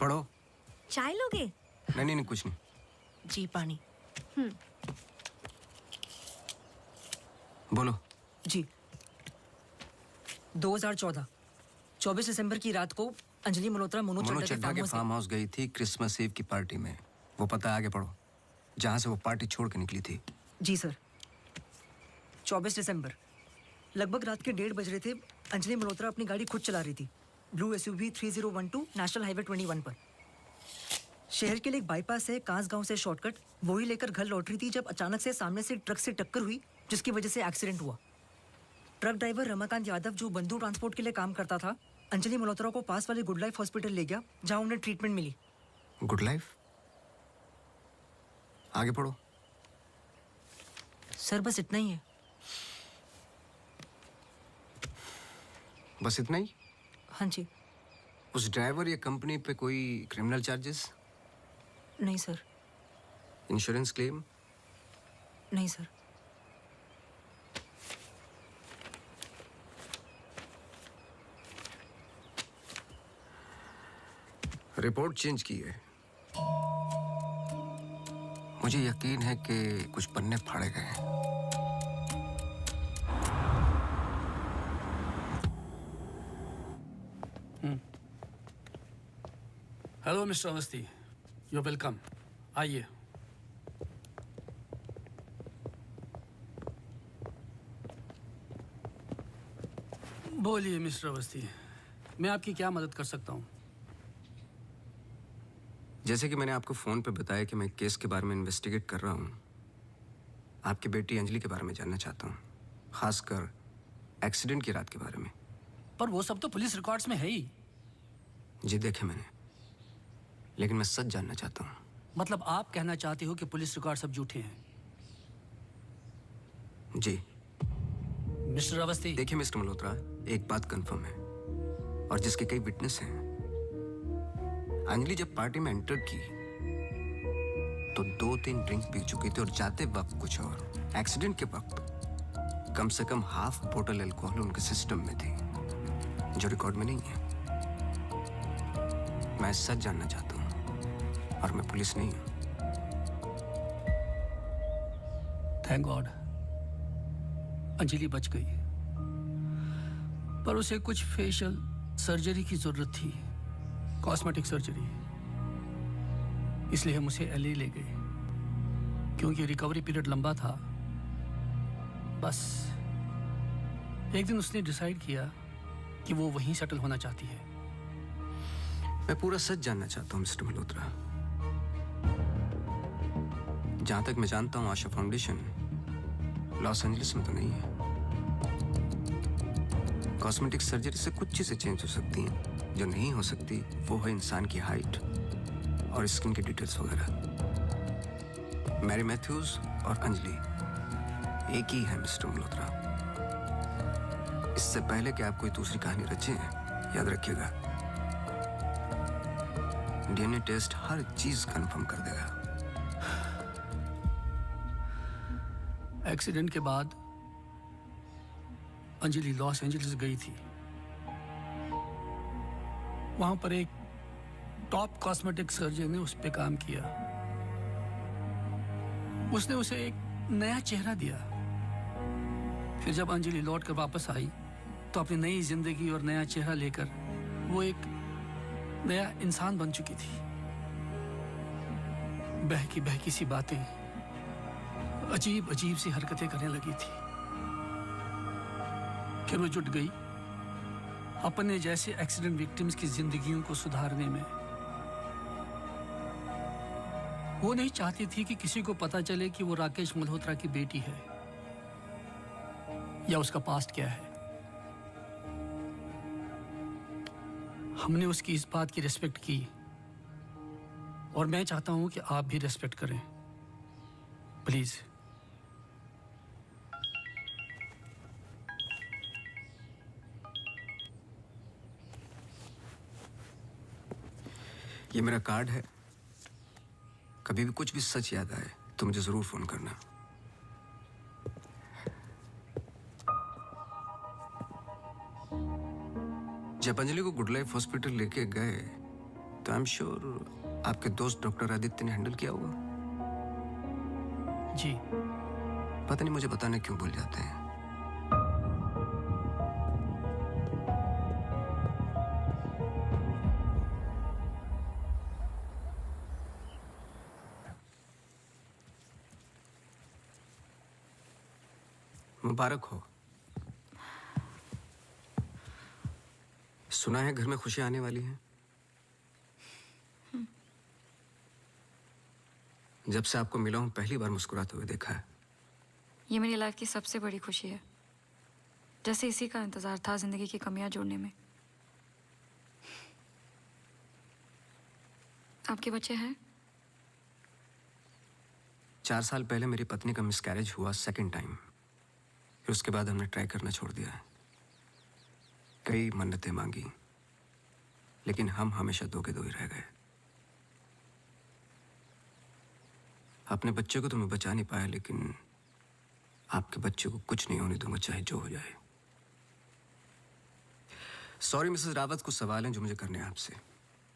पढ़ो। चाय लोगे? नहीं नहीं नहीं, कुछ नहीं। जी पानी। बोलो। जी 2014 24 दिसंबर की रात को अंजलि मल्होत्रा मोनू चड्ढा के फार्म हाउस गई थी क्रिसमस ईव की पार्टी में। वो पता आगे पढ़ो, जहां से वो पार्टी छोड़ के निकली थी। जी सर। 24 दिसंबर लगभग रात के 1:30 बज रहे थे। अंजलि मल्होत्रा अपनी गाड़ी खुद चला रही थी, ब्लू SUV 3012 नेशनल हाईवे 21 पर। शहर के लिए एक बाईपास है कांस गांव से शॉर्टकट, वही लेकर घर लौट रही थी जब अचानक से सामने से ट्रक से टक्कर हुई, जिसकी वजह से एक्सीडेंट हुआ। ट्रक ड्राइवर रमाकांत यादव, जो बंधु ट्रांसपोर्ट के लिए काम करता था, अंजलि मल्होत्रा को पास वाले गुड लाइफ हॉस्पिटल ले गया, जहां उन्हें ट्रीटमेंट मिली। Good life? आगे पढ़ो। सर बस इतना ही है। बस इतना ही? हाँ जी। उस ड्राइवर या कंपनी पे कोई क्रिमिनल चार्जेस? नहीं सर। Insurance claim? नहीं सर। रिपोर्ट चेंज की है। मुझे यकीन है कि कुछ पन्ने फाड़े गए हैं। Hello mister Awasthi, you welcome. आइए। बोलिए मिस्टर अवस्थी, मैं आपकी क्या मदद कर सकता हूँ? जैसे कि मैंने आपको फोन पे बताया कि मैं केस के बारे में इन्वेस्टिगेट कर रहा हूँ, आपकी बेटी अंजलि के बारे में जानना चाहता हूँ, खासकर एक्सीडेंट की रात के बारे में। पर वो सब तो पुलिस रिकॉर्ड्स में है ही। जी देखे मैंने, लेकिन मैं सच जानना चाहता हूँ। मतलब आप कहना चाहते हो कि पुलिस रिकॉर्ड सब झूठे हैं? जी। मिस्टर अवस्थी। देखिए मिस्टर मल्होत्रा, एक बात कंफर्म है और जिसके कई विटनेस हैं। अंजलि जब पार्टी में एंटर की तो 2-3 ड्रिंक पी चुकी थी और जाते वक्त कुछ और। एक्सीडेंट के वक्त कम से कम हाफ बोतल अल्कोहल उनके सिस्टम में थी, जो रिकॉर्ड में नहीं है। मैं सच जानना चाहता हूँ और मैं पुलिस नहीं हूँ। थैंक गॉड अंजलि बच गई, पर उसे कुछ फेशियल सर्जरी की जरूरत थी, कॉस्मेटिक सर्जरी। इसलिए हम उसे LA ले गए, क्योंकि रिकवरी पीरियड लंबा था। बस एक दिन उसने डिसाइड किया कि वो वहीं सेटल होना चाहती है। मैं पूरा सच जानना चाहता हूँ मिस्टर मल्होत्रा। जहां तक मैं जानता हूँ आशा फाउंडेशन लॉस एंजलिस में तो नहीं है। कॉस्मेटिक सर्जरी से कुछ चीजें चेंज हो सकती हैं, जो नहीं हो सकती वो है इंसान की हाइट और स्किन की डिटेल्स वगैरह। मैरी मैथ्यूज और अंजलि एक ही है मिस्टर मल्होत्रा। इससे पहले कि आप कोई दूसरी कहानी रचें, याद रखिएगा DNA टेस्ट हर चीज कंफर्म कर देगा। एक्सीडेंट के बाद अंजलि लॉस एंजलिस गई थी। वहां पर एक टॉप कॉस्मेटिक सर्जन ने उस पे काम किया। उसने उसे एक नया चेहरा दिया। फिर जब अंजलि लौट कर वापस आई तो अपनी नई जिंदगी और नया चेहरा लेकर वो एक नया इंसान बन चुकी थी। बहकी बहकी सी बातें, अजीब अजीब सी हरकतें करने लगी थी। फिर वो जुट गई अपने जैसे एक्सीडेंट विक्टिम्स की जिंदगियों को सुधारने में। वो नहीं चाहती थी कि किसी को पता चले कि वो राकेश मल्होत्रा की बेटी है या उसका पास्ट क्या है। हमने उसकी इस बात की रिस्पेक्ट की और मैं चाहता हूं कि आप भी रिस्पेक्ट करें, प्लीज। ये मेरा कार्ड है, कभी भी कुछ भी सच याद आए तो मुझे जरूर फोन करना। जब अंजलि को गुड लाइफ हॉस्पिटल लेके गए तो आई एम श्योर आपके दोस्त डॉक्टर आदित्य ने हैंडल किया होगा। जी। पता नहीं मुझे बताने क्यों भूल जाते हैं। मुबारक हो। सुना है घर में खुशियां आने वाली हैं। जब से आपको मिला हूं पहली बार मुस्कुराते हुए देखा है। ये मेरी लाइफ की सबसे बड़ी खुशी है। जैसे इसी का इंतजार था जिंदगी की कमियां जोड़ने में। आपके बच्चे हैं? 4 साल पहले मेरी पत्नी का मिसकैरेज हुआ सेकंड टाइम। फिर उसके बाद हमने ट्राई करना छोड़ दिया है। कई मन्नतें मांगी, लेकिन हम हमेशा दो के दो ही रह गए। अपने बच्चे को तो मैं बचा नहीं पाया, लेकिन आपके बच्चे को कुछ नहीं होने दूंगा, चाहे जो हो जाए। सॉरी मिसेस रावत, कुछ सवाल हैं जो मुझे करने हैं आपसे।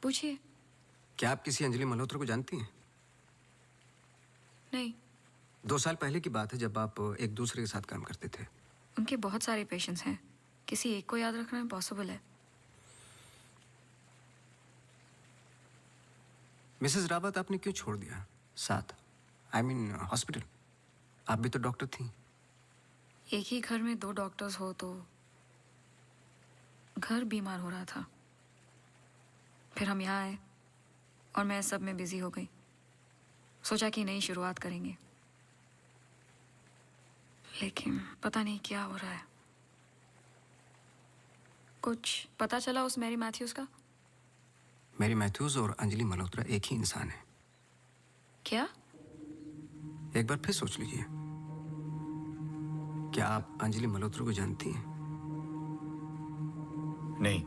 पूछिए। क्या आप किसी अंजलि मल्होत्रा को जानती हैं? नहीं। 2 साल पहले की बात है जब आप एक दूसरे के साथ काम करते थे। उनके बहुत सारे पेशेंट्स हैं, किसी एक को याद रखना इम्पॉसिबल है। मिसेस रावत, आपने क्यों छोड़ दिया साथ? I mean hospital. आप भी तो डॉक्टर थी। एक ही घर में 2 डॉक्टर्स हो तो घर बीमार हो रहा था। फिर हम यहाँ आए और मैं सब में बिजी हो गई। सोचा कि नई शुरुआत करेंगे, लेकिन पता नहीं क्या हो रहा है। कुछ पता चला उस मैरी मैथ्यूज का? मैरी मैथ्यूज और अंजलि मल्होत्रा एक ही इंसान है। क्या? एक बार फिर सोच लीजिए। क्या आप अंजलि मल्होत्रा को जानती हैं? नहीं।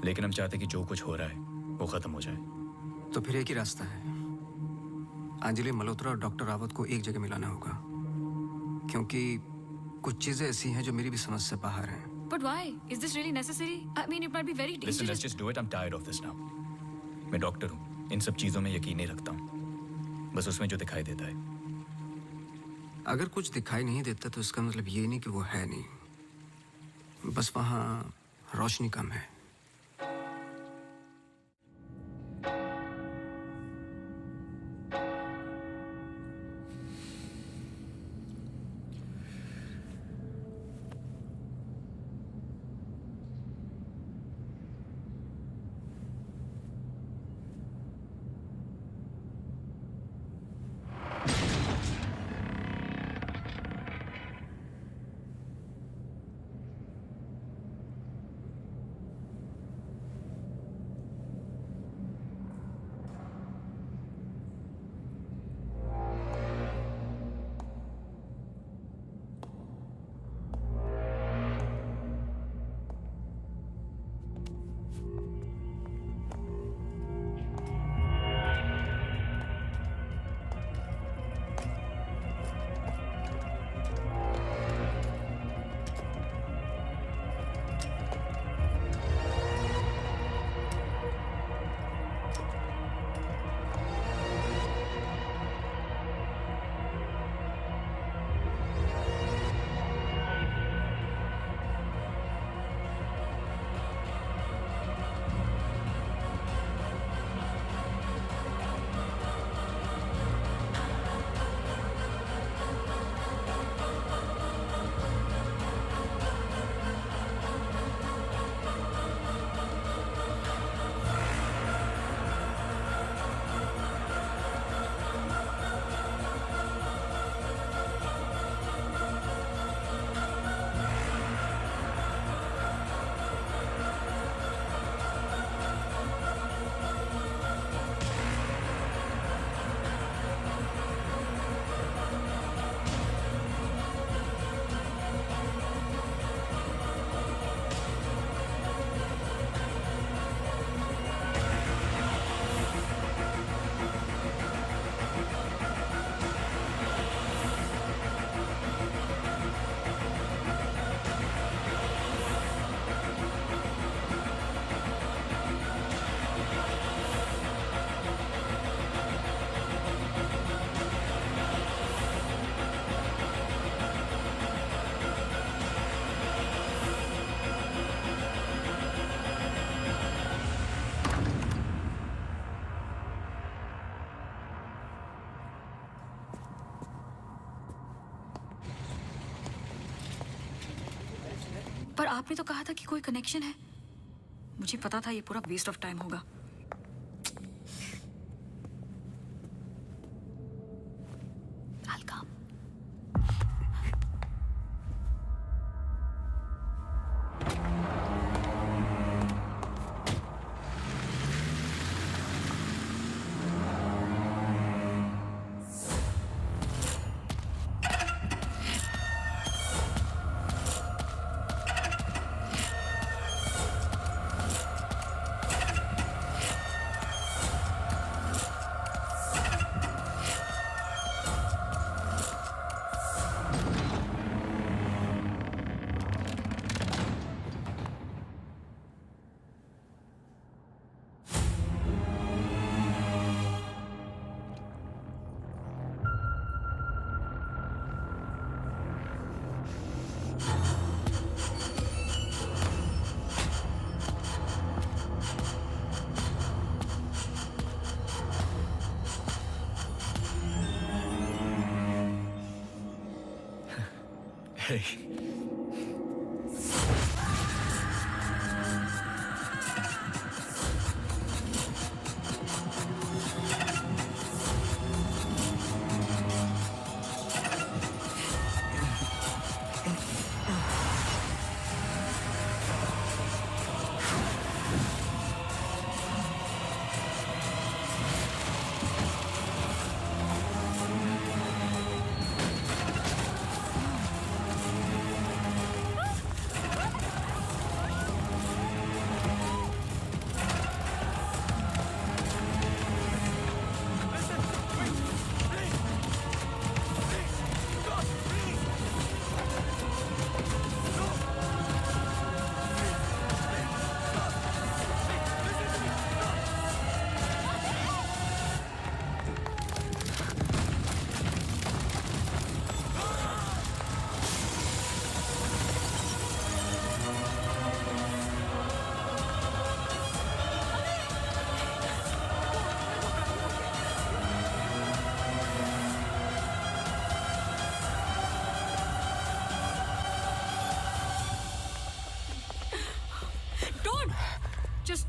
लेकिन हम चाहते कि जो कुछ हो रहा है वो खत्म हो जाए। तो फिर एक ही रास्ता है। अंजलि मल्होत्रा और डॉक्टर रावत को एक जगह मिलाना होगा, क्योंकि कुछ चीजें ऐसी हैं जो मेरी भी समझ से बाहर हैं। But why? Is this really necessary? I mean, it might be very dangerous. Listen, let's just do it. I'm tired of this now. मैं डॉक्टर हूँ, इन सब चीजों में यकीन नहीं रखता हूँ, बस उसमें जो दिखाई देता है। अगर कुछ दिखाई नहीं देता तो इसका मतलब ये नहीं कि वो है नहीं, बस वहाँ रोशनी कम है। आपने तो कहा था कि कोई कनेक्शन है। मुझे पता था ये पूरा वेस्ट ऑफ टाइम होगा। I'll come. Hey. Don't! Just...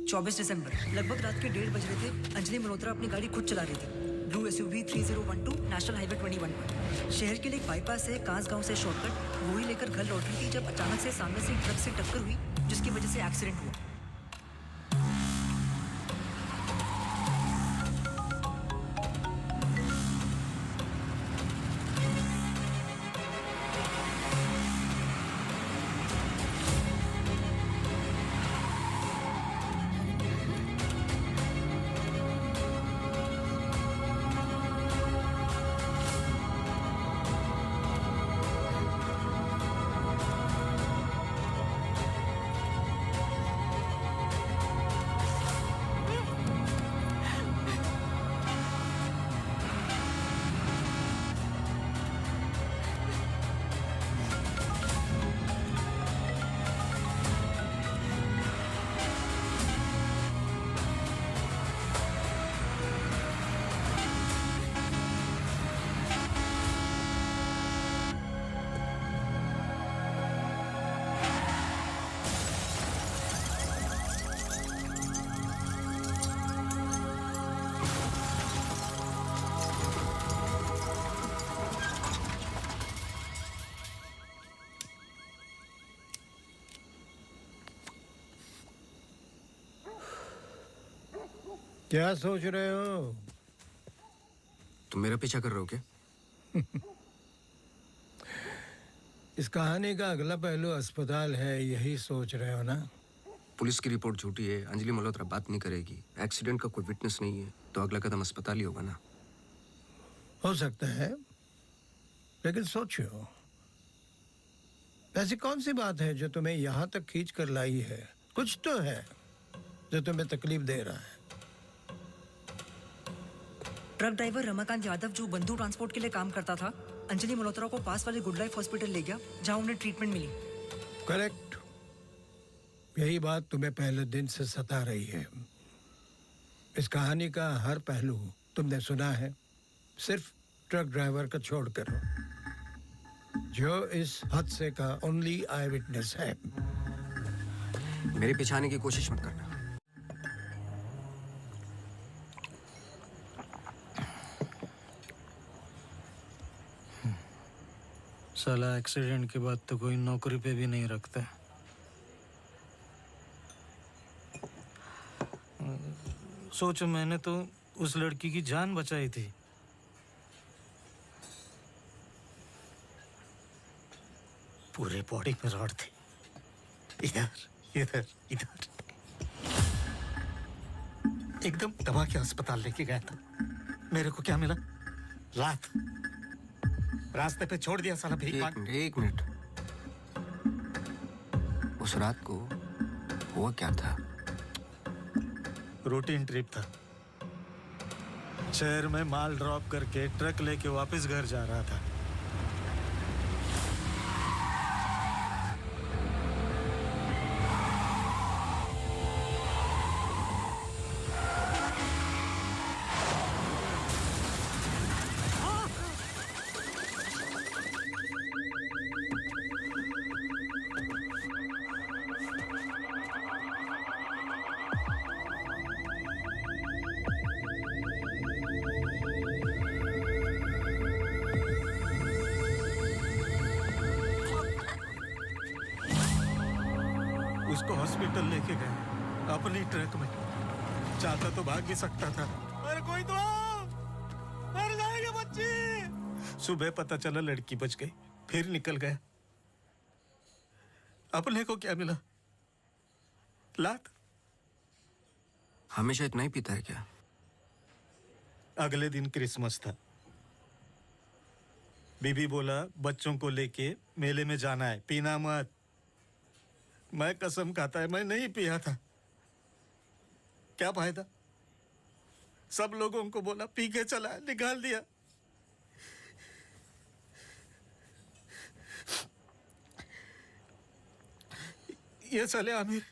चौबीस दिसंबर लगभग रात के 1:30 बज रहे थे। अंजलि मल्होत्रा अपनी गाड़ी खुद चला रही थी। ब्लू SUV 3012 नेशनल हाईवे 21 पर। शहर के लिए एक बाईपास है कांस गांव से शॉर्टकट वही लेकर घर लौट रही थी जब अचानक से सामने से ट्रक से टक्कर हुई जिसकी वजह से एक्सीडेंट हुआ। क्या सोच रहे हो? तुम मेरा पीछा कर रहे हो क्या? इस कहानी का अगला पहलू अस्पताल है, यही सोच रहे हो ना? पुलिस की रिपोर्ट झूठी है, अंजलि मल्होत्रा बात नहीं करेगी, एक्सीडेंट का कोई विटनेस नहीं है, तो अगला कदम अस्पताल ही होगा ना। हो सकता है, लेकिन सोचो, ऐसी कौन सी बात है जो तुम्हें यहाँ तक खींच कर लाई है? कुछ तो है जो तुम्हें तकलीफ दे रहा है। ट्रक ड्राइवर रमाकांत यादव जो बंधु ट्रांसपोर्ट के लिए काम करता था, अंजलि मल्होत्रा को पास वाले गुड लाइफ हॉस्पिटल ले गया जहां उन्हें ट्रीटमेंट मिली। करेक्ट। यही बात तुम्हें पहले दिन से सता रही है। इस कहानी का हर पहलू तुमने सुना है, सिर्फ ट्रक ड्राइवर का छोड़कर, जो इस हादसे का ओनली आई विटनेस है। मेरे पीछे आने की कोशिश मत करना। साला एक्सीडेंट के बाद तो कोई नौकरी पे भी नहीं रखता। सोचो, मैंने तो उस लड़की की जान बचाई थी। पूरे बॉडी में रॉड थे, इधर इधर इधर। एकदम दबा के अस्पताल लेके गया था। मेरे को क्या मिला? लात। रास्ते पे छोड़ दिया साला भीख मांग। एक मिनट। उस रात को हुआ क्या था? रूटीन ट्रिप था। शहर में माल ड्रॉप करके ट्रक लेके वापस घर जा रहा था। उसको हॉस्पिटल लेके गए अपनी ट्रक में। चाहता तो भाग भी सकता था। अरे कोई तो मर जाएगा बच्ची। सुबह पता चला लड़की बच गई, फिर निकल गया। अपने को क्या मिला? लात। हमेशा इतना ही पीता है क्या? अगले दिन क्रिसमस था। बीबी बोला बच्चों को लेके मेले में जाना है, पीना मत। मैं कसम खाता है मैं नहीं पिया था। क्या फायदा? सब लोगों को बोला पी के चला, निकाल दिया। ये साले आमिर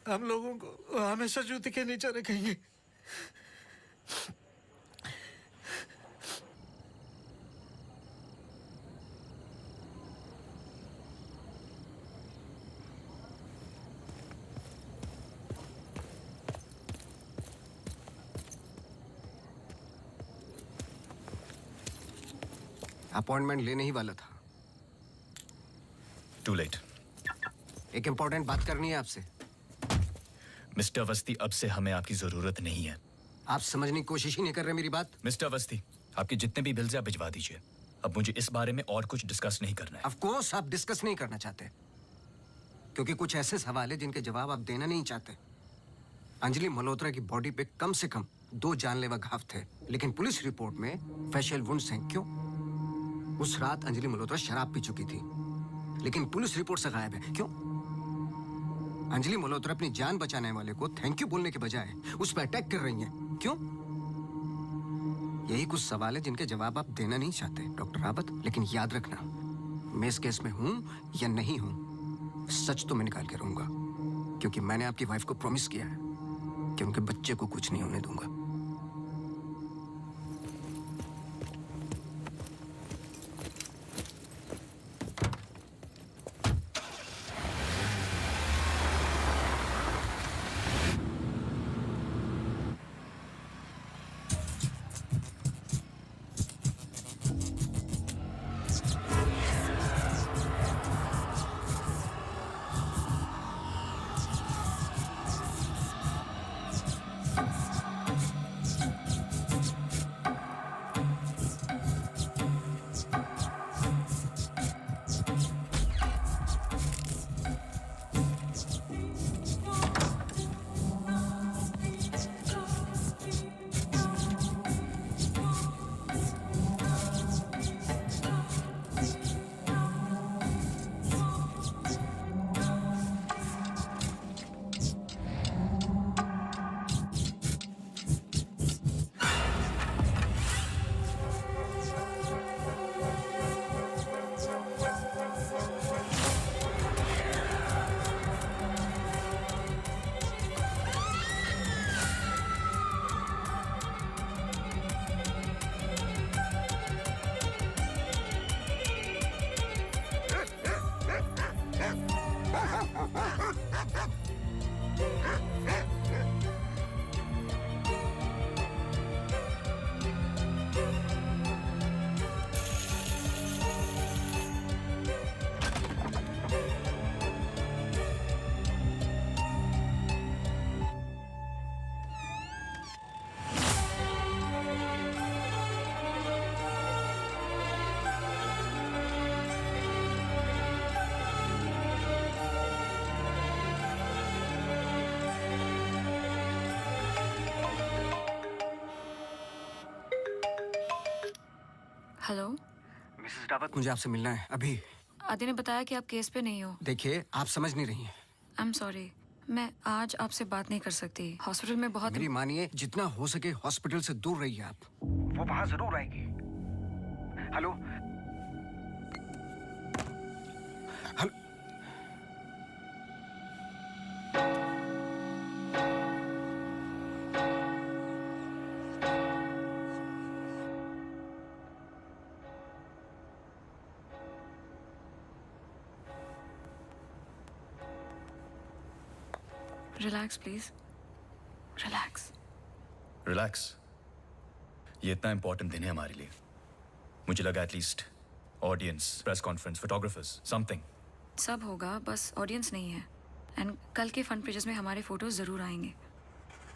हम लोगों को हमेशा जूते के नीचे रखेंगे। अपॉइंटमेंट लेने ही वाला था। To late. एक इंपॉर्टेंट बात करनी है आपसे। मिस्टर अवस्थी, अब से हमें आपकी जरूरत नहीं है। आप समझने की कोशिश ही नहीं कर रहे मेरी बात। मिस्टर अवस्थी, आपके जितने भी बिल्स आप भिजवा दीजिए। अब मुझे इस बारे में और कुछ डिस्कस नहीं करना है। ऑफ कोर्स आप डिस्कस नहीं करना चाहते, क्योंकि कुछ ऐसे सवाल है जिनके जवाब आप देना नहीं चाहते। अंजलि मल्होत्रा की बॉडी पे कम से कम 2 जानलेवा घाव थे, लेकिन पुलिस रिपोर्ट में फेशियल वुंड्स हैं। क्यों? उस रात अंजलि मल्होत्रा शराब पी चुकी थी, लेकिन पुलिस रिपोर्ट से गायब है। क्यों? अंजलि मल्होत्रा अपनी जान बचाने वाले को थैंक यू बोलने के बजाय उस पर अटैक कर रही हैं। क्यों? यही कुछ सवाल है जिनके जवाब आप देना नहीं चाहते डॉक्टर रावत। लेकिन याद रखना, मैं इस केस में हूं या नहीं हूं, सच तो मैं निकाल के रहूंगा, क्योंकि मैंने आपकी वाइफ को प्रॉमिस किया है कि उनके बच्चे को कुछ नहीं होने दूंगा। हेलो मिसेस रावत, मुझे आपसे मिलना है अभी। आदि ने बताया कि आप केस पे नहीं हो। देखिए, आप समझ नहीं रही हैं। आई एम सॉरी, मैं आज आपसे बात नहीं कर सकती। हॉस्पिटल में बहुत मेरी मानिए, जितना हो सके हॉस्पिटल से दूर रहिए आप। वो वहां जरूर आएगी। Hello hello. Relax please, relax. Relax? ये इतना इंपॉर्टेंट दिन है हमारे लिए। मुझे लगा at least audience, press conference, photographers, something. सब होगा, बस ऑडियंस नहीं है। एंड कल के फ्रंट पेजेस में हमारे फोटोज जरूर आएंगे।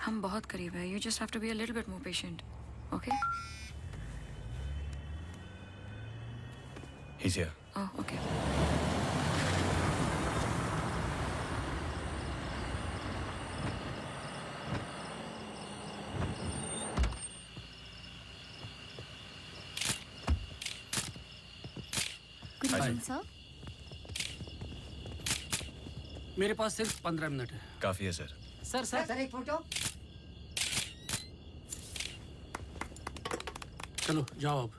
हम बहुत करीब है। You just have to be a little bit more patient, okay? He's here. Oh, okay. Sir, मेरे पास सिर्फ 15 मिनट है। काफी है सर। सर एक फोटो। चलो जाओ अब।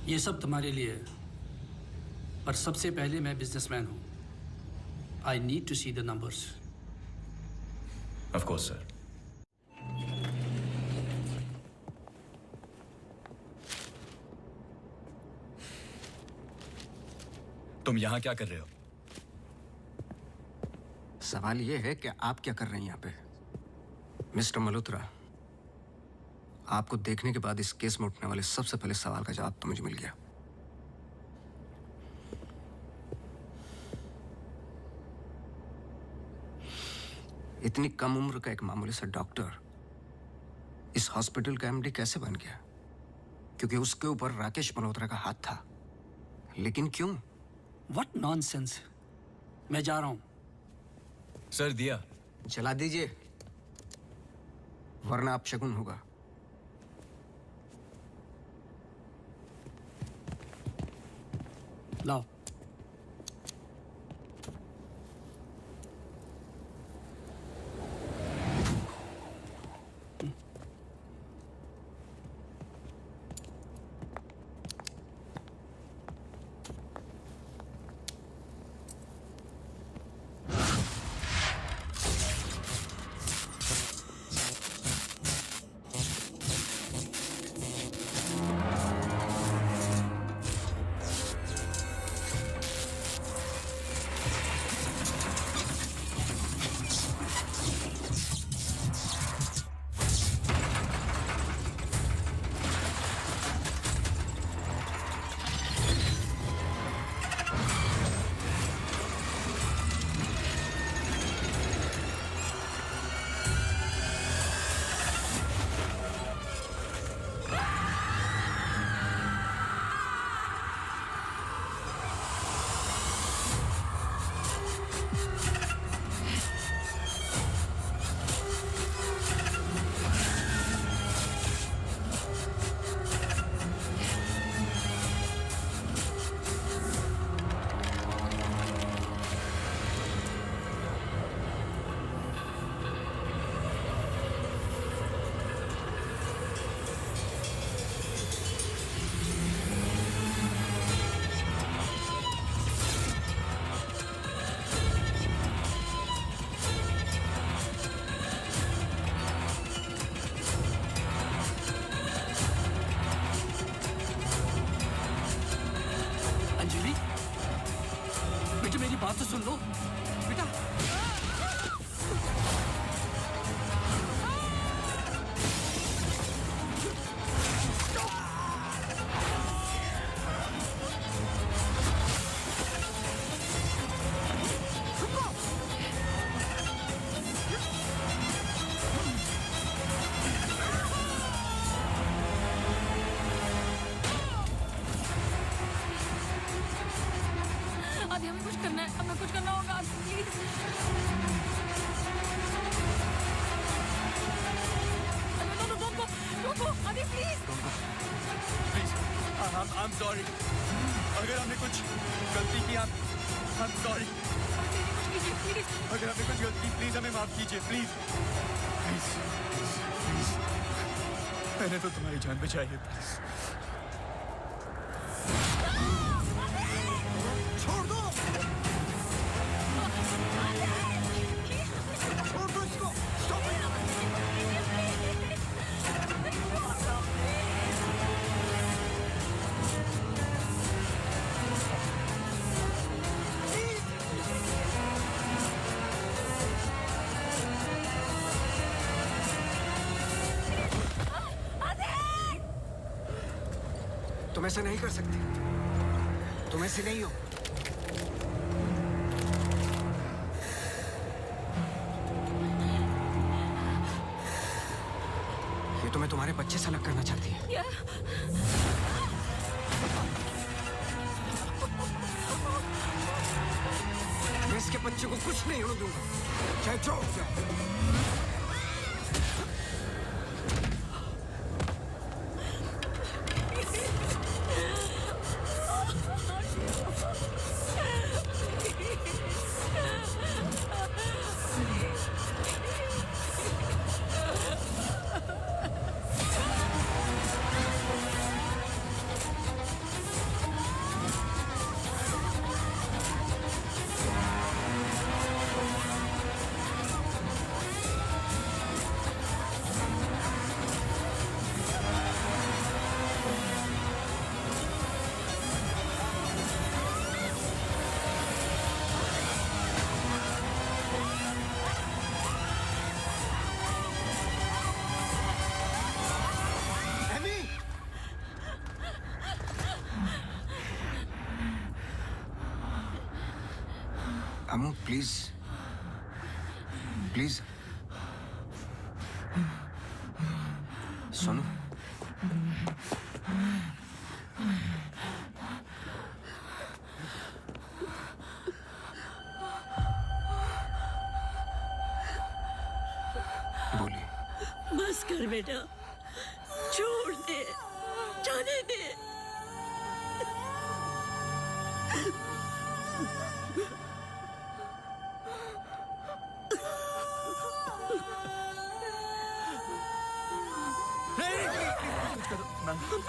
ये सब तुम्हारे लिए है, पर सबसे पहले मैं बिजनेसमैन हूं। I need to see the numbers. Of course sir. तुम यहां क्या कर रहे हो? सवाल ये है कि आप क्या कर रहे हैं यहाँ पे? मिस्टर मल्होत्रा, आपको देखने के बाद इस केस में उठने वाले सबसे पहले सवाल का जवाब तो मुझे मिल गया। इतनी कम उम्र का एक मामूली सा डॉक्टर इस हॉस्पिटल का एमडी कैसे बन गया? क्योंकि उसके ऊपर राकेश मल्होत्रा का हाथ था। लेकिन क्यों? What nonsense. मैं जा रहा हूं। सर दिया जला दीजिए, वरना आप शगुन होगा। लाओ। बात तो सुन लो बेटा। आदि हमें कुछ करना है, हमें कुछ करना होगा प्लीज। सॉरी। अगर हमने कुछ गलती की, I'm sorry। अगर हमने कुछ गलती की, प्लीज हमें माफ कीजिए, प्लीज प्लीज प्लीज। मैंने तो तुम्हारी जान बचाई है, प्लीज। छोड़ दो, छोड़ दो इसको। Stop it. तुम ऐसा नहीं कर सकते, तुम ऐसे नहीं हो। ये तुम्हें तुम्हारे बच्चे से अलग करना चाहती है। मैं इसके बच्चे को कुछ नहीं होने दूंगा, चाहे जो हो जाए। अमू प्लीज, प्लीज सुनो। बोलिए। बस कर बेटा, छोड़ दे, जाने दे।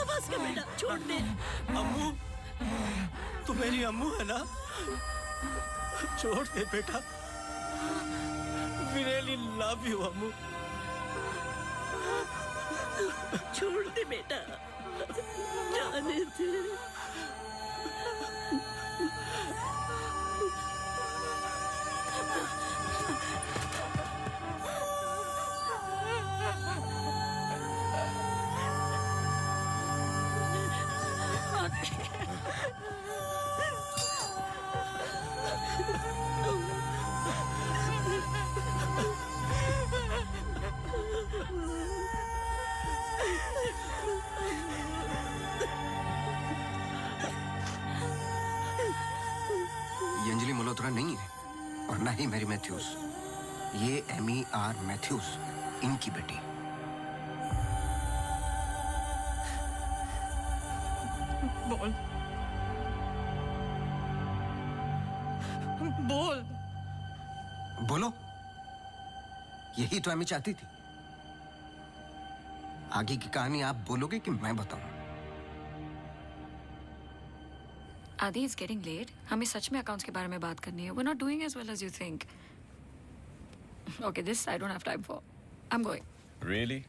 बस कर बेटा, छोड़ दे। अम्मू, तू मेरी अम्मू है ना? छोड़ दे बेटा। We really love you, अम्मू। छोड़ दे बेटा, जाने दे। ये अंजलि मल्होत्रा नहीं है और ना ही मैरी मैथ्यूज। ये एमी आर मैथ्यूज, इनकी बेटी। बोल बोल। बोलो, यही तो एमी चाहती थी। आगे की कहानी आप बोलोगे कि मैं बताऊं? आदि, इट्स गेटिंग लेट। हमें सच में अकाउंट्स के बारे में बात करनी है। We're not doing as well as you think. Okay, this I don't have time for. I'm going. Really?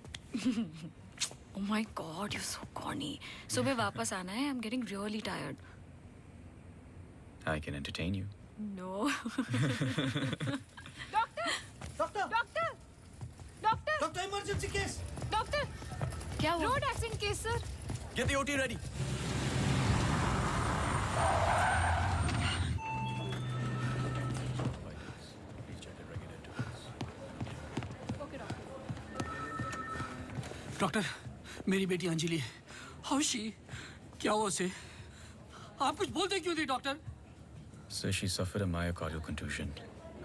Oh my God, you're so corny. सुबह वापस आना है. I'm getting really tired. I can entertain you. No. Doctor emergency case. Doctor, क्या हुआ? Road accident case sir. Get the OT ready. Doctor, मेरी बेटी Anjali, how she? क्या हुआ उसे? आप कुछ बोलते क्यों नहीं doctor? Sir, she suffered a myocardial contusion.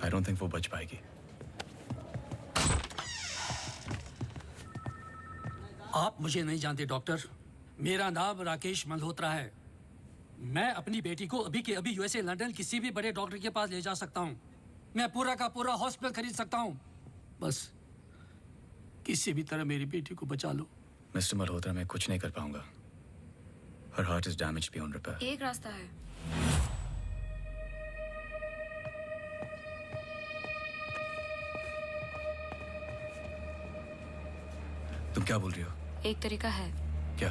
I don't think वो बच पाएगी। आप मुझे नहीं जानते डॉक्टर। मेरा नाम राकेश मल्होत्रा है। मैं अपनी बेटी को अभी के अभी यूएसए लंदन किसी भी बड़े डॉक्टर के पास ले जा सकता हूँ। मैं पूरा का पूरा हॉस्पिटल खरीद सकता हूँ। बस किसी भी तरह मेरी बेटी को बचा लो। मिस्टर मल्होत्रा, मैं कुछ नहीं कर पाऊंगा। Her heart is damaged beyond repair. एक रास्ता है। तुम क्या बोल रही हो? एक तरीका है। क्या?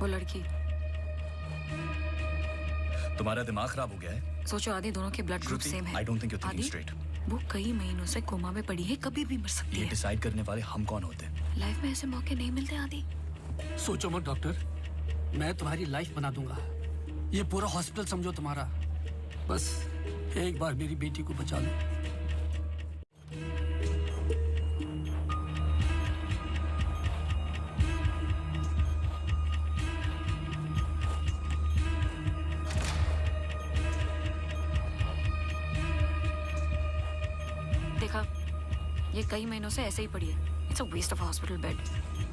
वो लड़की। तुम्हारा दिमाग खराब हो गया है? सोचो आदि दोनों के ब्लड ग्रुप सेम है। I don't think you're thinking आदि, straight. वो कई महीनों से कोमा में पड़ी है, कभी भी मर सकती ये है। डिसाइड करने वाले हम कौन होते हैं? लाइफ में ऐसे मौके नहीं मिलते आदि। सोचो मत डॉक्टर, मैं तुम्हारी लाइफ बना दूंगा। ये पूरा हॉस्पिटल समझो तुम्हारा। बस एक बार मेरी बेटी को बचा लो। देखा, ये कई महीनों से ऐसे ही पड़ी है। It's a waste of hospital bed.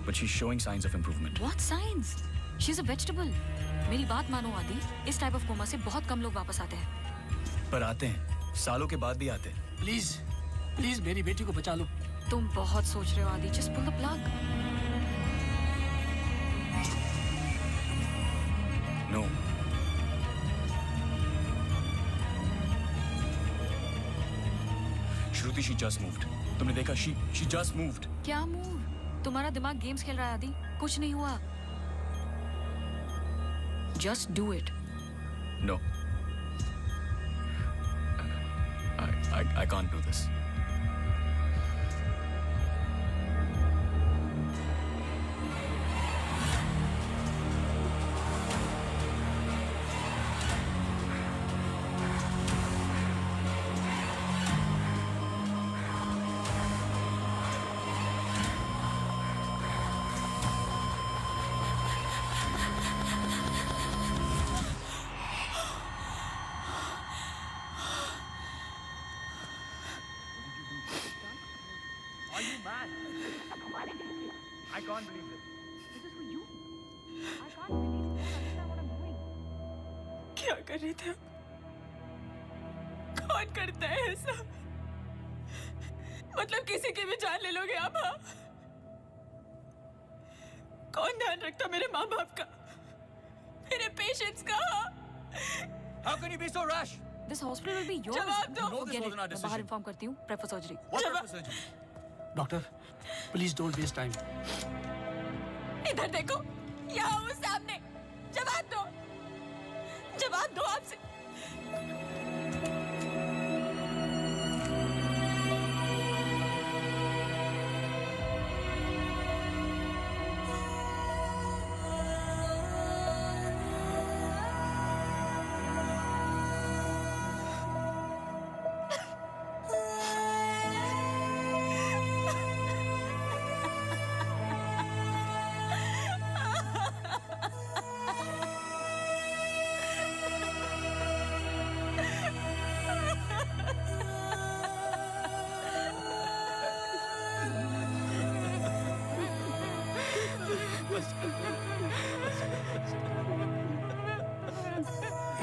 But she's showing signs of improvement. What signs? She's a vegetable. मेरी बात मानो आदि, इस टाइप ऑफ कोमा से बहुत कम लोग वापस आते हैं। पर आते हैं, सालों के बाद भी आते हैं। प्लीज प्लीज मेरी बेटी को बचा लो। तुम बहुत सोच रहे हो आदि, just pull the plug. No. Shruti, she just moved. तुमने देखा? She just moved. क्या मूव? तुम्हारा दिमाग गेम्स खेल रहा है आदि, कुछ नहीं हुआ। Just do it. No. I can't do this. Are you mad? I can't believe this. This is for you. I can't believe you don't understand what I'm doing. क्या कर रहे थे? कौन करता है ऐसा? मतलब किसी की भी जान ले लोगे आप? हाँ? कौन ध्यान रखता मेरे माँ बाप का, मेरे पेशेंट्स का? How can you be so rash? This hospital will be yours. जवाब दो। No, this wasn't our मैं बाहर decision. इन्फॉर्म करती हूँ, prefer surgery. What type of surgery? Doctor please don't waste time. इधर देखो, यहाँ वो सामने। जवाब दो, जवाब दो आपसे।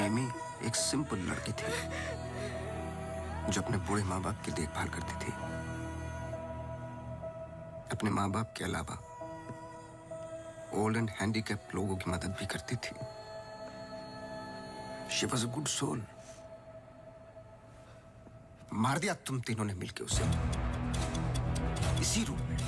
एमी एक सिंपल लड़की थी जो अपने बूढ़े माँ बाप की देखभाल करती थी। अपने माँ बाप के अलावा ओल्ड एंड हैंडीकैप्ड लोगों की मदद भी करती थी। She was a good soul. मार दिया तुम तीनों ने मिलकर उसे इसी रूम में।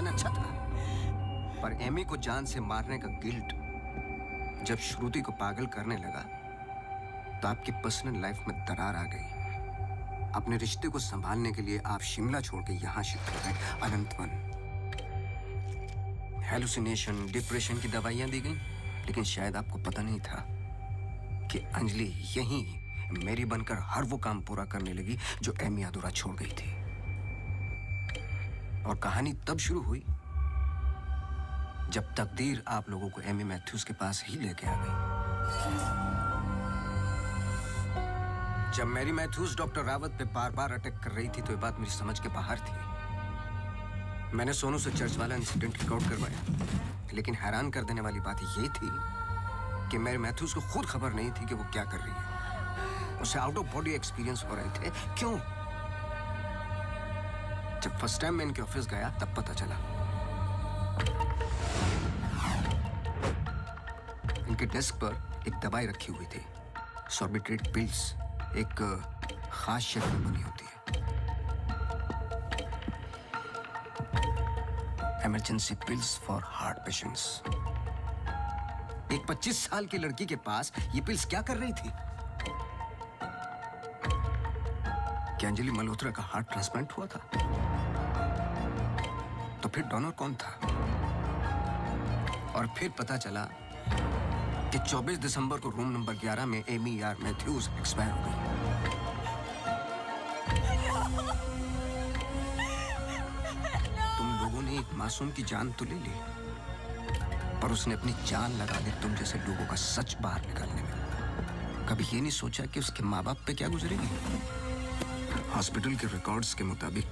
इंसान अच्छा था, पर एमी को जान से मारने का गिल्ट जब श्रुति को पागल करने लगा तो आपकी पर्सनल लाइफ में दरार आ गई। अपने रिश्ते को संभालने के लिए आप शिमला छोड़ के यहां शिफ्ट हो गए, अनंतवन। हेलुसिनेशन, डिप्रेशन की दवाइयां दी गई, लेकिन शायद आपको पता नहीं था कि अंजलि यहीं मेरी बनकर हर वो काम पूरा करने लगी जो एमी अधूरा छोड़ गई थी। और कहानी तब शुरू हुई जब तकदीर आप लोगों को एमी मैथ्यूज के पास ही लेके आ गई। जब मैरी मैथ्यूज डॉक्टर रावत पे बार बार अटैक कर रही थी तो ये बात मेरी समझ के बाहर थी। मैंने सोनू से चर्च वाला इंसिडेंट रिकॉर्ड करवाया, लेकिन हैरान कर देने वाली बात ये थी कि मैरी मैथ्यूज को खुद खबर नहीं थी कि वो क्या कर रही है। उसे आउट ऑफ बॉडी एक्सपीरियंस हो रहे थे। क्यों? जब फर्स्ट टाइम मैं इनके ऑफिस गया तब पता चला। इनके डेस्क पर एक दवाई रखी हुई थी, सॉर्बिट्रेट पिल्स, एक खास शक्ल में बनी होती है। Emergency pills for heart patients. एक 25 साल की लड़की के पास ये पिल्स क्या कर रही थी? क्या अंजलि मल्होत्रा का हार्ट ट्रांसप्लांट हुआ था? तो फिर डोनर कौन था? और फिर पता चला कि 24 दिसंबर को रूम नंबर 11 में एमी आर मैथ्यूज एक्सपायर हो गई। तुम लोगों ने एक मासूम की जान तो ले ली, पर उसने अपनी जान लगा दी तुम जैसे लोगों का सच बाहर निकालने में। कभी ये नहीं सोचा कि उसके माँ बाप पे क्या गुजरेगी? हॉस्पिटल के रिकॉर्ड्स के मुताबिक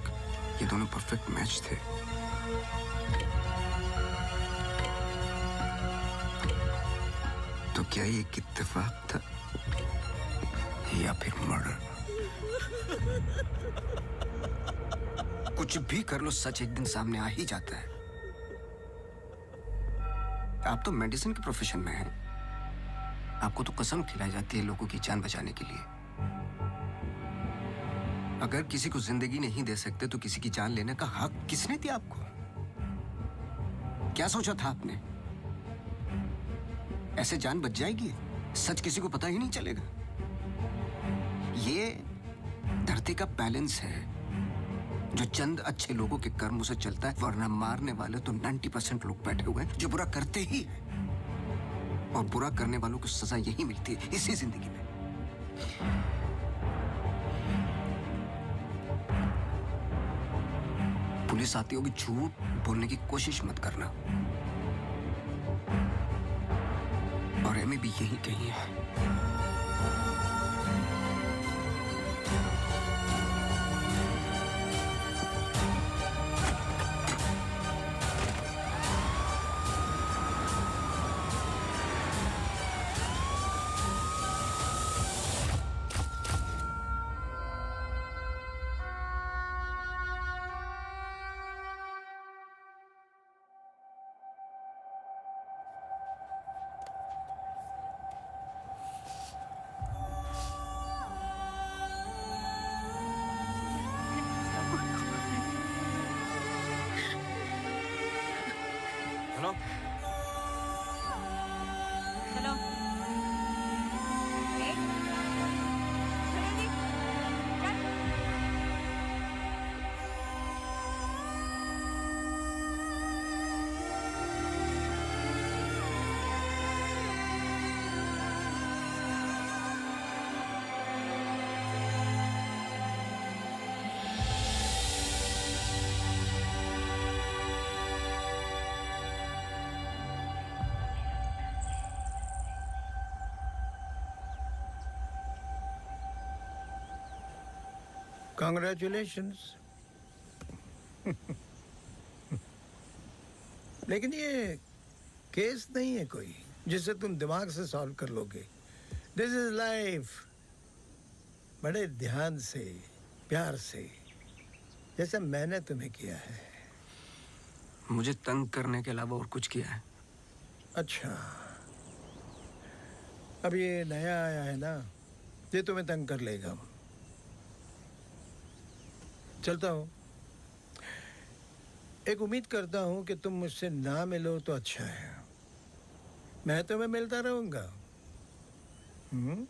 ये दोनों परफेक्ट मैच थे। तो क्या ये एक इत्तेफाक था या फिर मर्डर? कुछ भी कर लो, सच एक दिन सामने आ ही जाता है। आप तो मेडिसिन के प्रोफेशन में हैं। आपको तो कसम खिलाई जाती है लोगों की जान बचाने के लिए। अगर किसी को जिंदगी नहीं दे सकते तो किसी की जान लेने का हक किसने दिया आपको? क्या सोचा था आपने? ऐसे जान बच जाएगी? सच किसी को पता ही नहीं चलेगा। ये धरती का बैलेंस है जो चंद अच्छे लोगों के कर्मों से चलता है, वरना मारने वाले तो 90% लोग बैठे हुए हैं जो बुरा करते ही हैं। और बुरा करने वालों को सजा यही मिलती है इसी जिंदगी में। पुलिस आती होगी, झूठ बोलने की कोशिश मत करना। और एमी भी यही कही है। हेलो। Congratulations. लेकिन ये केस नहीं है कोई जिसे तुम दिमाग से सॉल्व कर लोगे। This is life. बड़े ध्यान से, प्यार से, जैसे मैंने तुम्हें किया है। मुझे तंग करने के अलावा और कुछ किया है? अच्छा, अब ये नया आया है ना, ये तुम्हें तंग कर लेगा। चलता हूँ। एक उम्मीद करता हूं कि तुम मुझसे ना मिलो तो अच्छा है। मैं तुम्हें मिलता रहूंगा। हम्म?